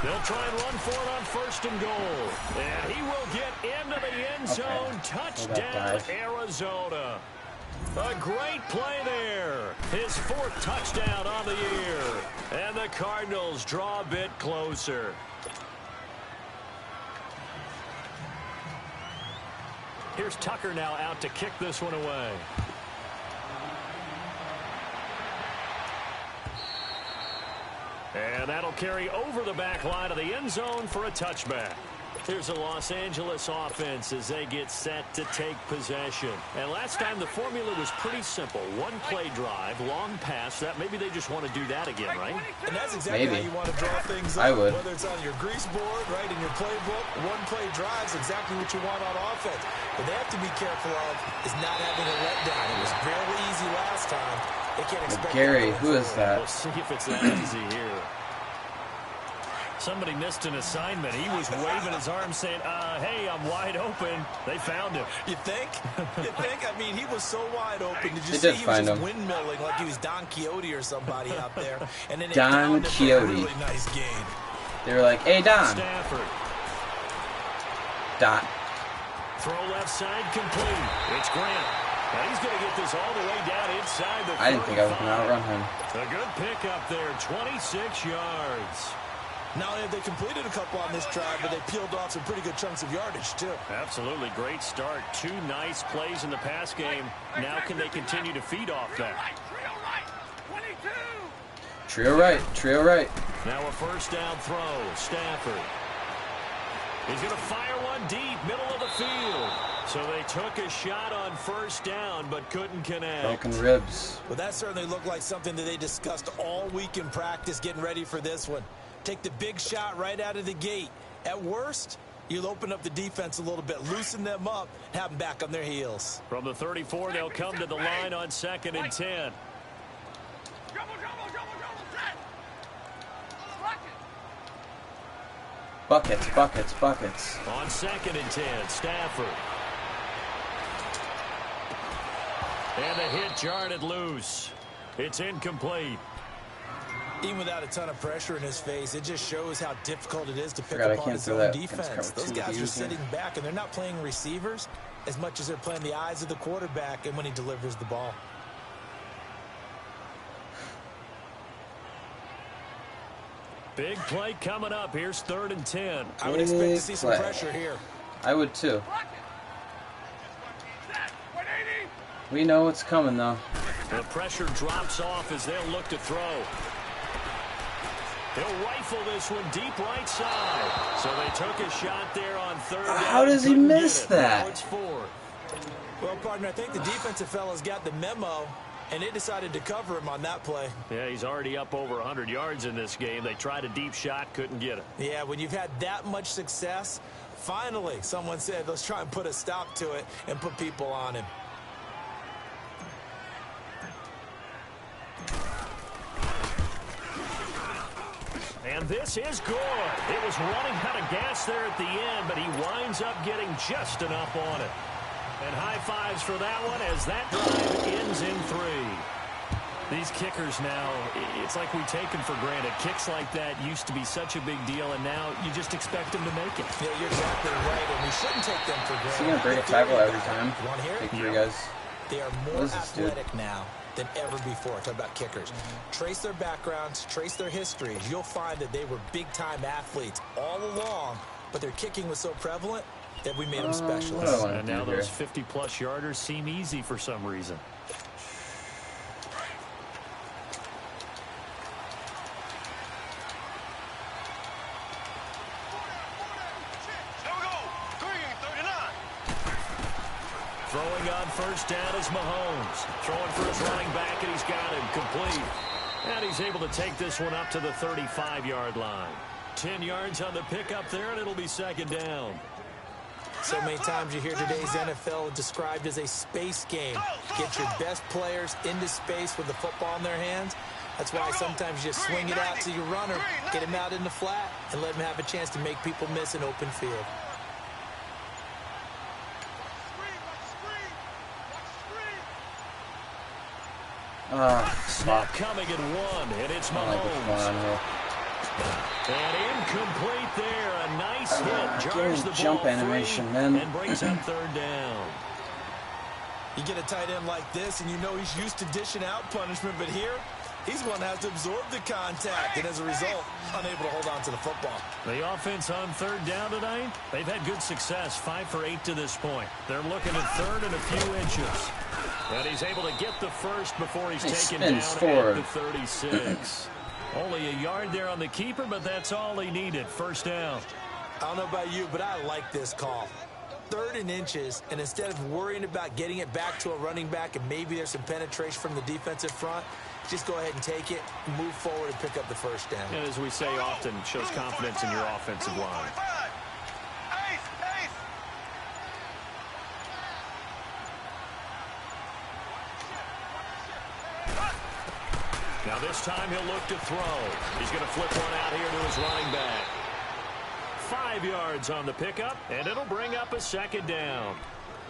They'll try and run for it on first and goal. And he will get into the end zone. Touchdown, Arizona. A great play there. His 4th touchdown on the year. And the Cardinals draw a bit closer. Here's Tucker now out to kick this one away. And that'll carry over the back line of the end zone for a touchback. Here's a Los Angeles offense as they get set to take possession. And last time the formula was pretty simple. 1 play drive, long pass. That maybe they just want to do that again, right? And that's exactly how you want to draw things up. I would. Whether it's on your grease board, right, in your playbook, 1 play drive is exactly what you want on offense. What they have to be careful of is not having a letdown. It was fairly easy last time. They can't expect Gary, who is that? We'll see if it's that easy here. Somebody missed an assignment. He was waving his arm saying, hey, I'm wide open. They found him. You think? You think? I mean, he was so wide open. Did you They see did he find was him. just windmilling like he was Don Quixote or somebody out there? And then it Don found him for a Quixote. really nice gain. They were like, hey, Don. Stafford. Dot. Throw left side complete. It's Grant. Now he's going to get this all the way down inside the 35. I didn't think I was going to outrun him. A good pickup there, 26 yards. Not only have they completed a couple on this drive, but they peeled off some pretty good chunks of yardage, too. Absolutely great start. 2 nice plays in the pass game. Now can they continue to feed off that? Trio right. Trio right. Now a first down throw. Stafford. He's going to fire one deep, middle of the field. So they took a shot on first down, but couldn't connect. Broken ribs. Well, that certainly looked like something that they discussed all week in practice, getting ready for this one. Take the big shot right out of the gate. At worst, you'll open up the defense a little bit, loosen them up, have them back on their heels. From the 34, they'll come to the line on 2nd and 10. Buckets, buckets, buckets. On 2nd and 10, Stafford. And the hit jarred loose. It's incomplete. Even without a ton of pressure in his face, it just shows how difficult it is to pick I up on can't his do own that defense. against Those cover guys two are sitting back, and they're not playing receivers as much as they're playing the eyes of the quarterback and when he delivers the ball. Big play coming up. Here's 3rd and 10. I would expect to see some pressure here. I would too. We know what's coming though. The pressure drops off as they'll look to throw. He'll rifle this one deep right side. So they took a shot there on 3rd down. How does he miss that? Now it's 4th. Well, partner, I think the defensive fellas got the memo, and they decided to cover him on that play. Yeah, he's already up over 100 yards in this game. They tried a deep shot, couldn't get it. Yeah, when you've had that much success, finally someone said, let's try and put a stop to it and put people on him. And this is good. It was running out of gas there at the end, but he winds up getting just enough on it. And high fives for that one as that drive ends in 3. These kickers now, it's like we take them for granted. Kicks like that used to be such a big deal, and now you just expect them to make it. Yeah, you're exactly right, and we shouldn't take them for granted. Is he going to break a tackle every time? You want to hear it? Take 3 guys. They are more athletic now than ever before. Talk about kickers. Trace their backgrounds, trace their histories. You'll find that they were big-time athletes all along, but their kicking was so prevalent that we made them specialists. And now those 50-plus yarders seem easy for some reason. Throwing on 1st down is Mahomes. Throwing for his running back, and he's got him complete. And he's able to take this one up to the 35-yard line. 10 yards on the pickup there, and it'll be 2nd down. So many times you hear today's NFL described as a space game. Get your best players into space with the football in their hands. That's why sometimes you just swing it out to your runner, get him out in the flat, and let him have a chance to make people miss an open field. Snap coming at 1, and it's Mahomes. And incomplete there. A nice hit. Jars the jump ball animation, free man. and brings up 3rd down. You get a tight end like this, and you know he's used to dishing out punishment, but here, he's one that has to absorb the contact, and as a result, unable to hold on to the football. The offense on 3rd down tonight, they've had good success, 5 for 8 to this point. They're looking at 3rd and a few inches. And he's able to get the first before he's taken down at the 36. Only a yard there on the keeper, but that's all he needed. 1st down. I don't know about you, but I like this call. 3rd and inches, and instead of worrying about getting it back to a running back and maybe there's some penetration from the defensive front, just go ahead and take it, move forward, and pick up the 1st down. And as we say often, shows confidence in your offensive line. Now this time he'll look to throw. He's going to flip one out here to his running back. 5 yards on the pickup, and it'll bring up a 2nd down.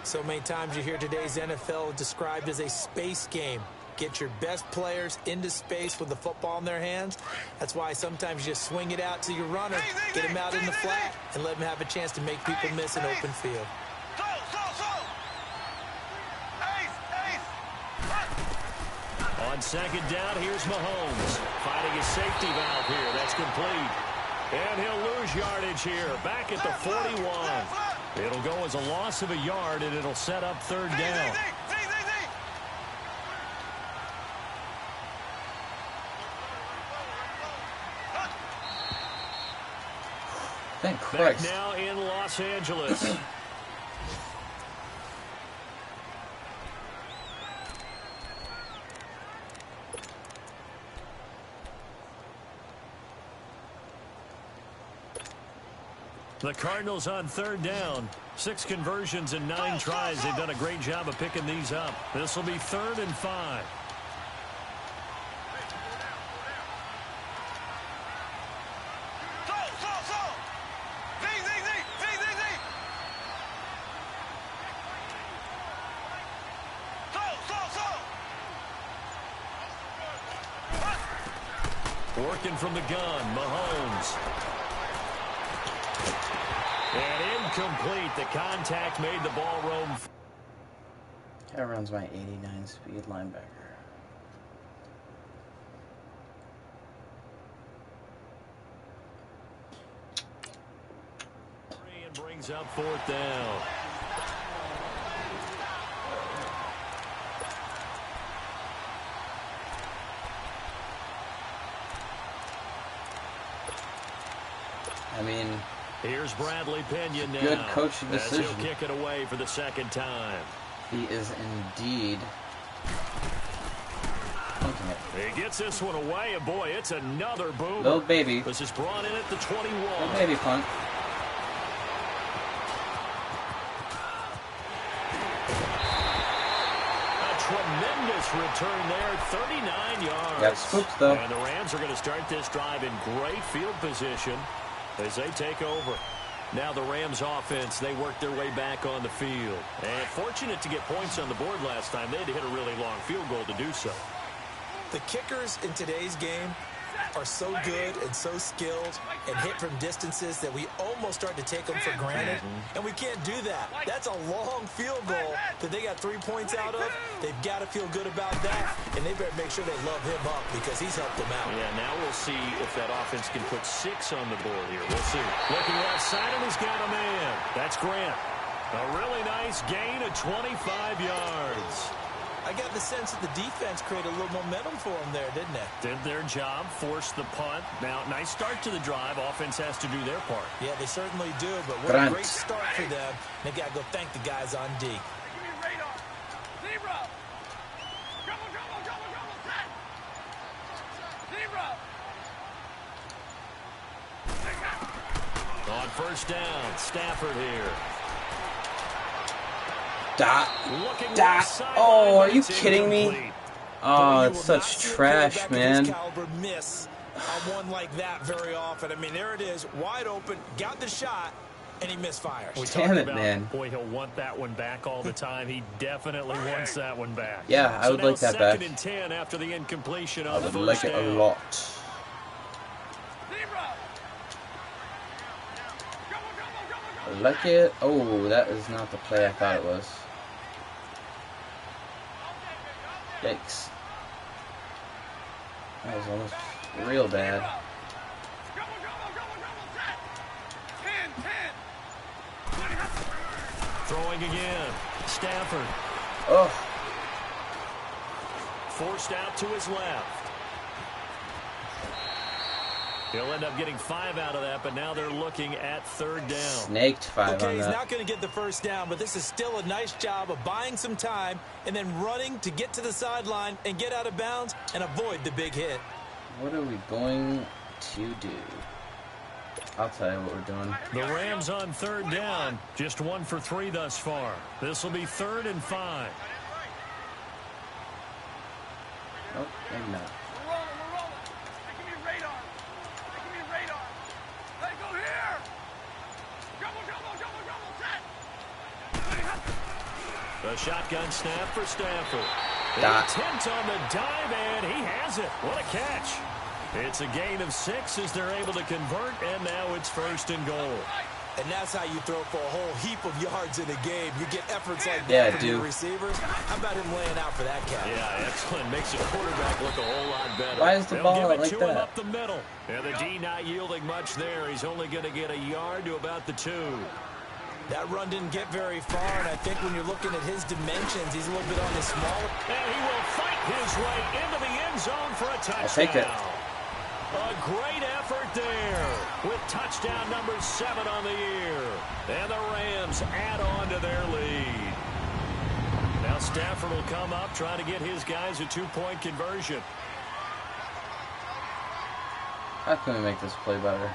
So many times you hear today's NFL described as a space game. Get your best players into space with the football in their hands. That's why sometimes you just swing it out to your runner, get him out in the flat, and let him have a chance to make people miss an open field. On 2nd down, here's Mahomes. Finding his safety valve here. That's complete. And he'll lose yardage here. Back at the 41. It'll go as a loss of a yard, and it'll set up 3rd down. Thank Christ. Back now in Los Angeles. The Cardinals on 3rd down. 6 conversions and 9 tries. They've done a great job of picking these up. This will be 3rd and 5. Working from the gun, Mahomes. And incomplete. The contact made the ball roam. That runs my 89 speed linebacker. And brings up 4th down. I mean, here's Bradley Pena now. Good coaching decision. As he'll kick it away for the 2nd time. He is indeed punting it. He gets this one away, and boy, it's another boom. Little baby. This is brought in at the 21. Little baby punt. A tremendous return there, 39 yards. Got spooked, though. And the Rams are going to start this drive in great field position as they take over. Now the Rams offense, they work their way back on the field. And fortunate to get points on the board last time. They had to hit a really long field goal to do so. The kickers in today's game are so good and so skilled and hit from distances that we almost start to take them for granted. And we can't do that. That's a long field goal that they got 3 points out of. They've got to feel good about that, and they better make sure they love him up because he's helped them out. Yeah, now we'll see if that offense can put 6 on the board here. We'll see. Looking left side, and he's got a man. That's Grant. A really nice gain of 25 yards. I got the sense that the defense created a little momentum for them there, didn't it? Did their job, forced the punt. Now, nice start to the drive. Offense has to do their part. Yeah, they certainly do, but what a great start for them. They got to go thank the guys on D. On 1st down, Stafford here. Dot. Oh, are you kidding me? Oh, it's such trash, man. Miss on one like that very often. I mean, there it is, wide open, got the shot, and he misfires. Damn it, man. Boy, he'll want that one back all the time. He definitely wants that one back. Yeah, I would like that back. 2nd and 10 after the incompletion I on the would like it a lot. I like it. Oh, that is not the play I thought it was. Yikes. That was almost real bad. Throwing again. Stafford. Oh. Forced out to his left. He'll end up getting 5 out of that, but now they're looking at 3rd down. Snaked 5 on that. Okay, he's not going to get the 1st down, but this is still a nice job of buying some time and then running to get to the sideline and get out of bounds and avoid the big hit. What are we going to do? I'll tell you what we're doing. The Rams on 3rd down, just 1 for 3 thus far. This will be 3rd and 5. Nope, maybe not. The shotgun snap for Stafford. Dot. Attempt on the dive, and he has it. What a catch. It's a gain of 6 as they're able to convert, and now it's 1st and goal. And that's how you throw for a whole heap of yards in a game. You get efforts like that from your receivers. How about him laying out for that catch? Yeah, excellent. Makes the quarterback look a whole lot better. Why is the ball out like him that? Up the middle. And the D not yielding much there. He's only going to get a yard to about the 2. That run didn't get very far, and I think when you're looking at his dimensions, he's a little bit on the smaller. And he will fight his way into the end zone for a touchdown. I'll take it. A great effort there with touchdown number 7 on the year. And the Rams add on to their lead. Now Stafford will come up, trying to get his guys a 2-point conversion. How can we make this play better?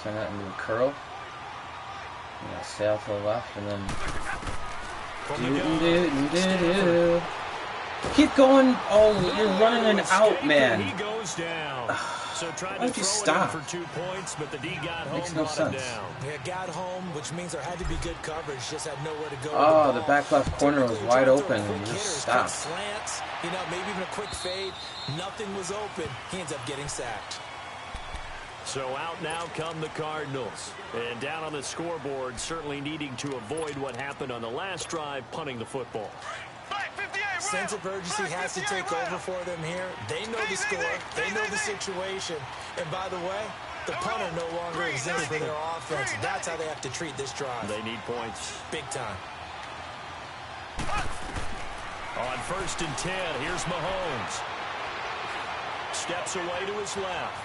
Turn that into a curl. Yeah, sail to the left and then. Keep going. Oh, you're running an out, man. He goes down. So trying Why to don't you throw it in stop? for 2 points, but the D got home, Makes no brought him sense. down. Yeah, got home, which means there had to be good coverage. Just had nowhere to go. Oh, with the ball. back left corner was Typically, wide you're trying to throw open and quick he just hitters, stopped. quick slants, you know, maybe even a quick fade. Nothing was open. He ends up getting sacked. So out now come the Cardinals. And down on the scoreboard, certainly needing to avoid what happened on the last drive, punting the football. Sense of urgency has to take over for them here. They know the score. They know the situation. And by the way, the punter no longer exists for their offense. That's how they have to treat this drive. They need points. Big time. On 1st and 10, here's Mahomes. Steps away to his left.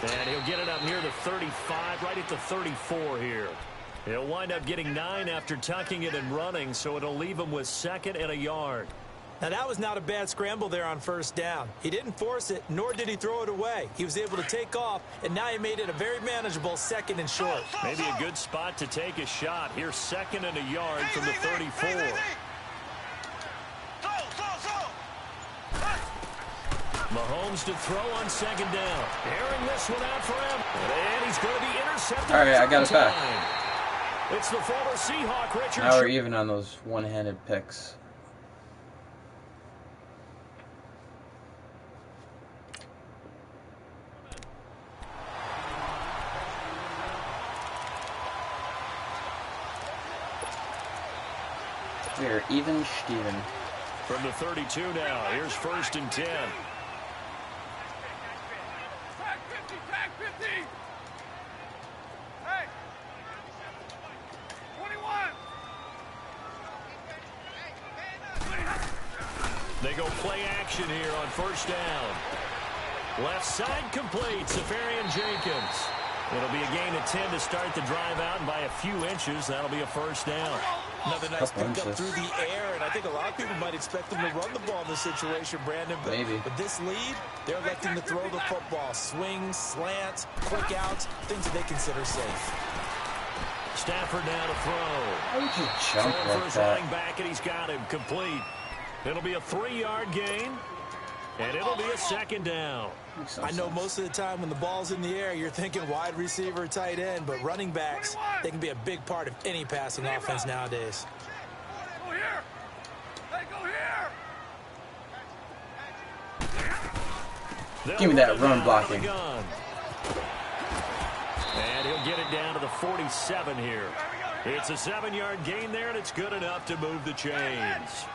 And he'll get it up near the 35, right at the 34 here. He'll wind up getting 9 after tucking it and running, so it'll leave him with 2nd and a yard. Now, that was not a bad scramble there on 1st down. He didn't force it, nor did he throw it away. He was able to take off, and now he made it a very manageable 2nd and short. Maybe a good spot to take a shot. Here's 2nd and a yard from the 34. Mahomes to throw on 2nd down. Airing this one out for him. And he's going to be intercepted. All right, I got it back. It's the former Seahawk, Richard. Now we're even on those one-handed picks. We're even Steven. From the 32 now, here's 1st and 10. They go play action here on 1st down. Left side complete, Safarian Jenkins. It'll be a gain of 10 to start the drive out, and by a few inches, that'll be a 1st down. Another nice pickup through the air, and I think a lot of people might expect them to run the ball in this situation, Brandon. But with this lead, they're electing to throw the football. Swings, slants, quick outs, things that they consider safe. Stafford now to throw. How would you jump Throwing like for his that? running back, and he's got him complete. It'll be a 3-yard gain, and it'll be a 2nd down. I know most of the time when the ball's in the air, you're thinking wide receiver, tight end, but running backs, they can be a big part of any passing offense nowadays. Go here! Hey, go here! Give me that run blocking. And he'll get it down to the 47 here. It's a 7-yard gain there, and it's good enough to move the chains.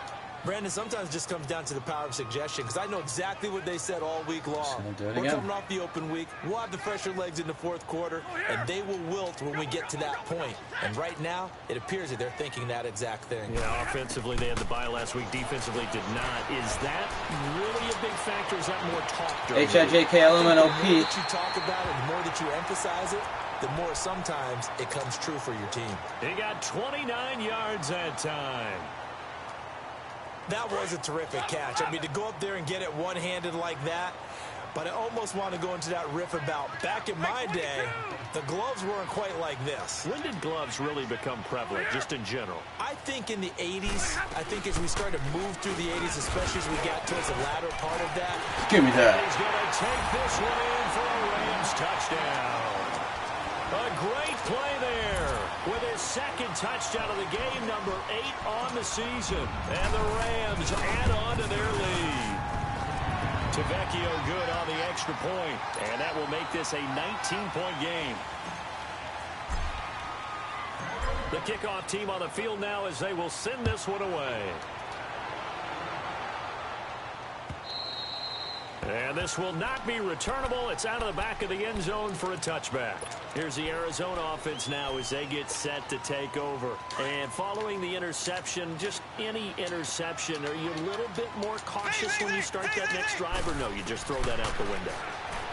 Brandon, sometimes it just comes down to the power of suggestion, because I know exactly what they said all week long. We're coming off the open week. We'll have the fresher legs in the 4th quarter, and they will wilt when we get to that point. And right now, it appears that they're thinking that exact thing. Yeah, offensively, they had the bye last week. Defensively, did not. Is that really a big factor? Is that more talk? HIJKLMNOP. The more that you talk about it, the more that you emphasize it, the more sometimes it comes true for your team. He got 29 yards that time. That was a terrific catch. I mean, to go up there and get it one-handed like that, but I almost want to go into that riff about back in my day, the gloves weren't quite like this. When did gloves really become prevalent, just in general? I think in the 80s. I think as we started to move through the 80s, especially as we got towards the latter part of that. Give me that. He's going to take this one in for a Rams touchdown. A great play there with his 2nd touchdown of the game, number 8 on the season. And the Rams add on to their lead. Tavecchio good on the extra point, and that will make this a 19-point game. The kickoff team on the field now as they will send this one away. And this will not be returnable. It's out of the back of the end zone for a touchback. Here's the Arizona offense now as they get set to take over. And following the interception, just any interception, are you a little bit more cautious when you start that next drive, or no, you just throw that out the window?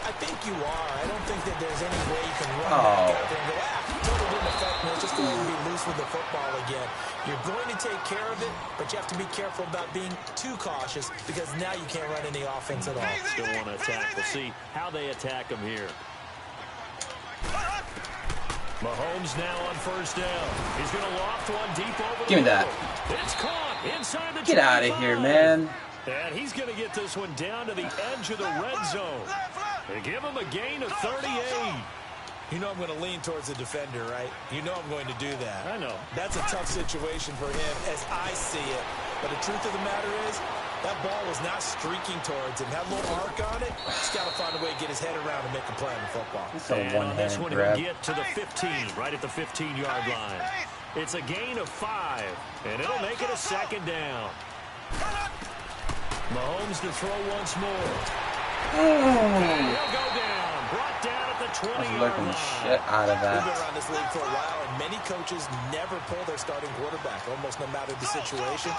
I think you are. I don't think that there's any way you can run back out there and go, totally didn't affect me. Just go ahead and be loose with the football again. You're going to take care of it, but you have to be careful about being too cautious because now you can't run any offense at all. Still want to attack. We'll see how they attack them here. Mahomes now on 1st down. He's going to loft one deep over the Give me that. It's caught inside the Get out of here, man. And he's going to get this one down to the edge of the red zone. They give him a gain of 38. You know I'm going to lean towards the defender, right? You know I'm going to do that. I know. That's a tough situation for him as I see it. But the truth of the matter is, that ball was not streaking towards him. Had a little arc on it. He's got to find a way to get his head around and make a play on the football. And on this one, he'll get to the 15, right at the 15-yard line. It's a gain of 5, and it'll make it a second down. Mahomes to throw once more. And he'll go down. Brought down at the 20-yard line. Shit out of that. We've been around this league for a while, and many coaches never pull their starting quarterback, almost no matter the situation.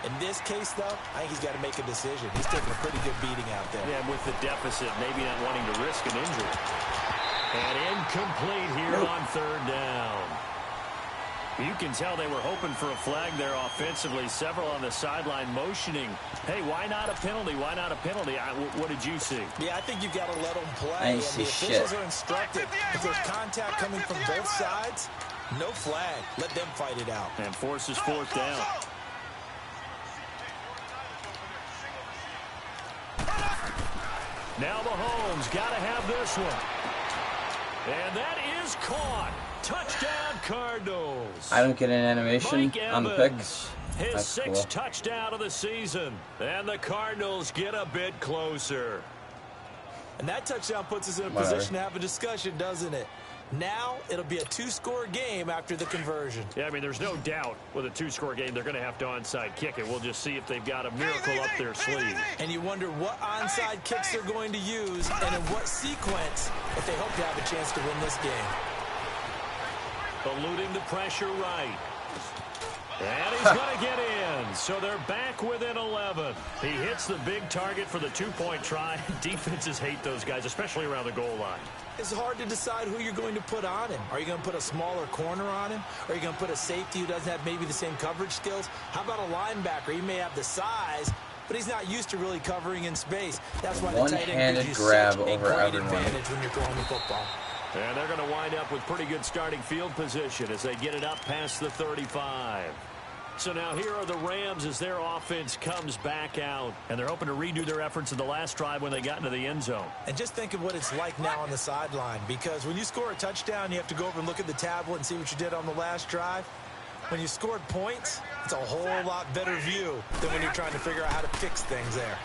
In this case, though, I think he's got to make a decision. He's taking a pretty good beating out there. Yeah, with the deficit, maybe not wanting to risk an injury. And incomplete here on third down. You can tell they were hoping for a flag there offensively. Several on the sideline motioning. Hey, why not a penalty? Why not a penalty? What did you see? Yeah, I think you've got to let them play. I And see the officials shit. are instructed. If there's contact coming from both sides, no flag. Let them fight it out. And forces fourth down. Now Mahomes got to have this one. And that is caught. Touchdown, Cardinals. I don't get an animation Mike on the Evans, picks. his That's sixth cool. touchdown of the season. And the Cardinals get a bit closer. And that touchdown puts us in a Whatever. position to have a discussion, doesn't it? Now it'll be a two-score game after the conversion. Yeah, I mean, there's no doubt with a two-score game, they're going to have to onside kick it. We'll just see if they've got a miracle up their sleeve. And you wonder what onside kicks they're going to use and in what sequence if they hope to have a chance to win this game. Eluding the pressure right. And he's going to get in. So they're back within 11. He hits the big target for the two-point try. Defenses hate those guys, especially around the goal line. It's hard to decide who you're going to put on him. Are you going to put a smaller corner on him? Are you going to put a safety who doesn't have maybe the same coverage skills? How about a linebacker? He may have the size, but he's not used to really covering in space. That's why the tight end gives you One-handed grab such a over great everyone. advantage when you're throwing the football. And they're going to wind up with pretty good starting field position as they get it up past the 35. So now here are the Rams as their offense comes back out. And they're hoping to redo their efforts in the last drive when they got into the end zone. And just think of what it's like now on the sideline, because when you score a touchdown, you have to go over and look at the tablet and see what you did on the last drive. When you scored points, it's a whole lot better view than when you're trying to figure out how to fix things there.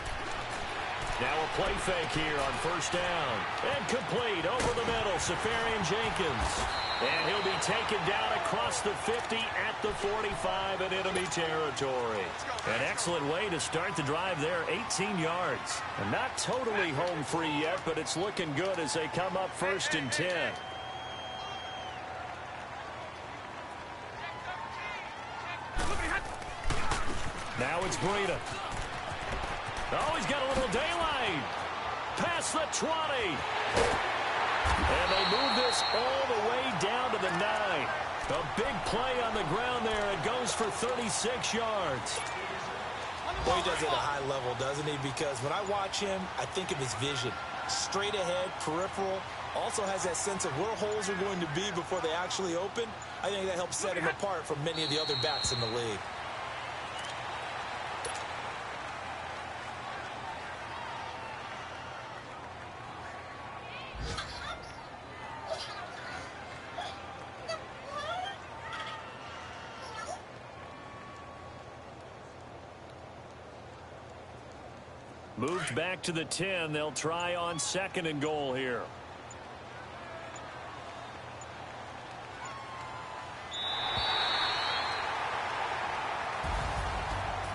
Now a play fake here on first down. And complete over the middle, Safarian Jenkins. And he'll be taken down across the 50 at the 45 in enemy territory. An excellent way to start the drive there, 18 yards. And not totally home free yet, but it's looking good as they come up first and 10. Now it's Breida. Oh, he's got a little daylight. Past the 20. And they move this all the way down to the 9. A big play on the ground there. It goes for 36 yards. Boy, he does it at a high level, doesn't he? Because when I watch him, I think of his vision. Straight ahead, peripheral. Also has that sense of where holes are going to be before they actually open. I think that helps set him apart from many of the other backs in the league. Moved back to the 10. They'll try on second and goal here.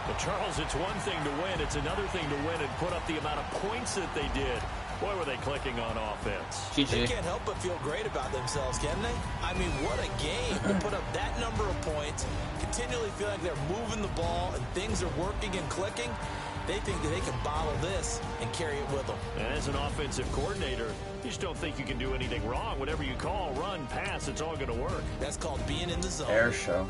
But Charles, it's one thing to win. It's another thing to win and put up the amount of points that they did. Boy, were they clicking on offense. They can't help but feel great about themselves, can they? I mean, what a game to put up that number of points, continually feel like they're moving the ball and things are working and clicking. They think that they can bottle this and carry it with them. And as an offensive coordinator, you just don't think you can do anything wrong. Whatever you call, run, pass, it's all going to work. That's called being in the zone. Air show.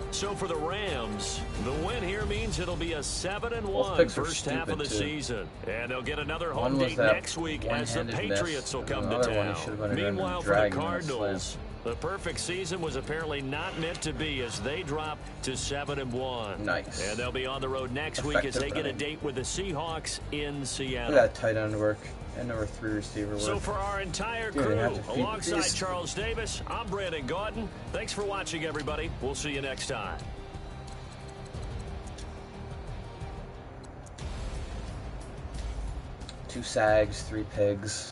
So for the Rams, the win here means it'll be a 7-1 first half of the season. And they'll get another home date next week as the Patriots will come to town. Meanwhile, for the Cardinals, The perfect season was apparently not meant to be as they drop to 7-1. Nice. And they'll be on the road next week as they get a date with the Seahawks in Seattle. Look at that tight end work and number 3 receiver work. So for our entire crew, alongside Charles Davis, I'm Brandon Gaudin. Thanks for watching, everybody. We'll see you next time. 2 sags, 3 pigs.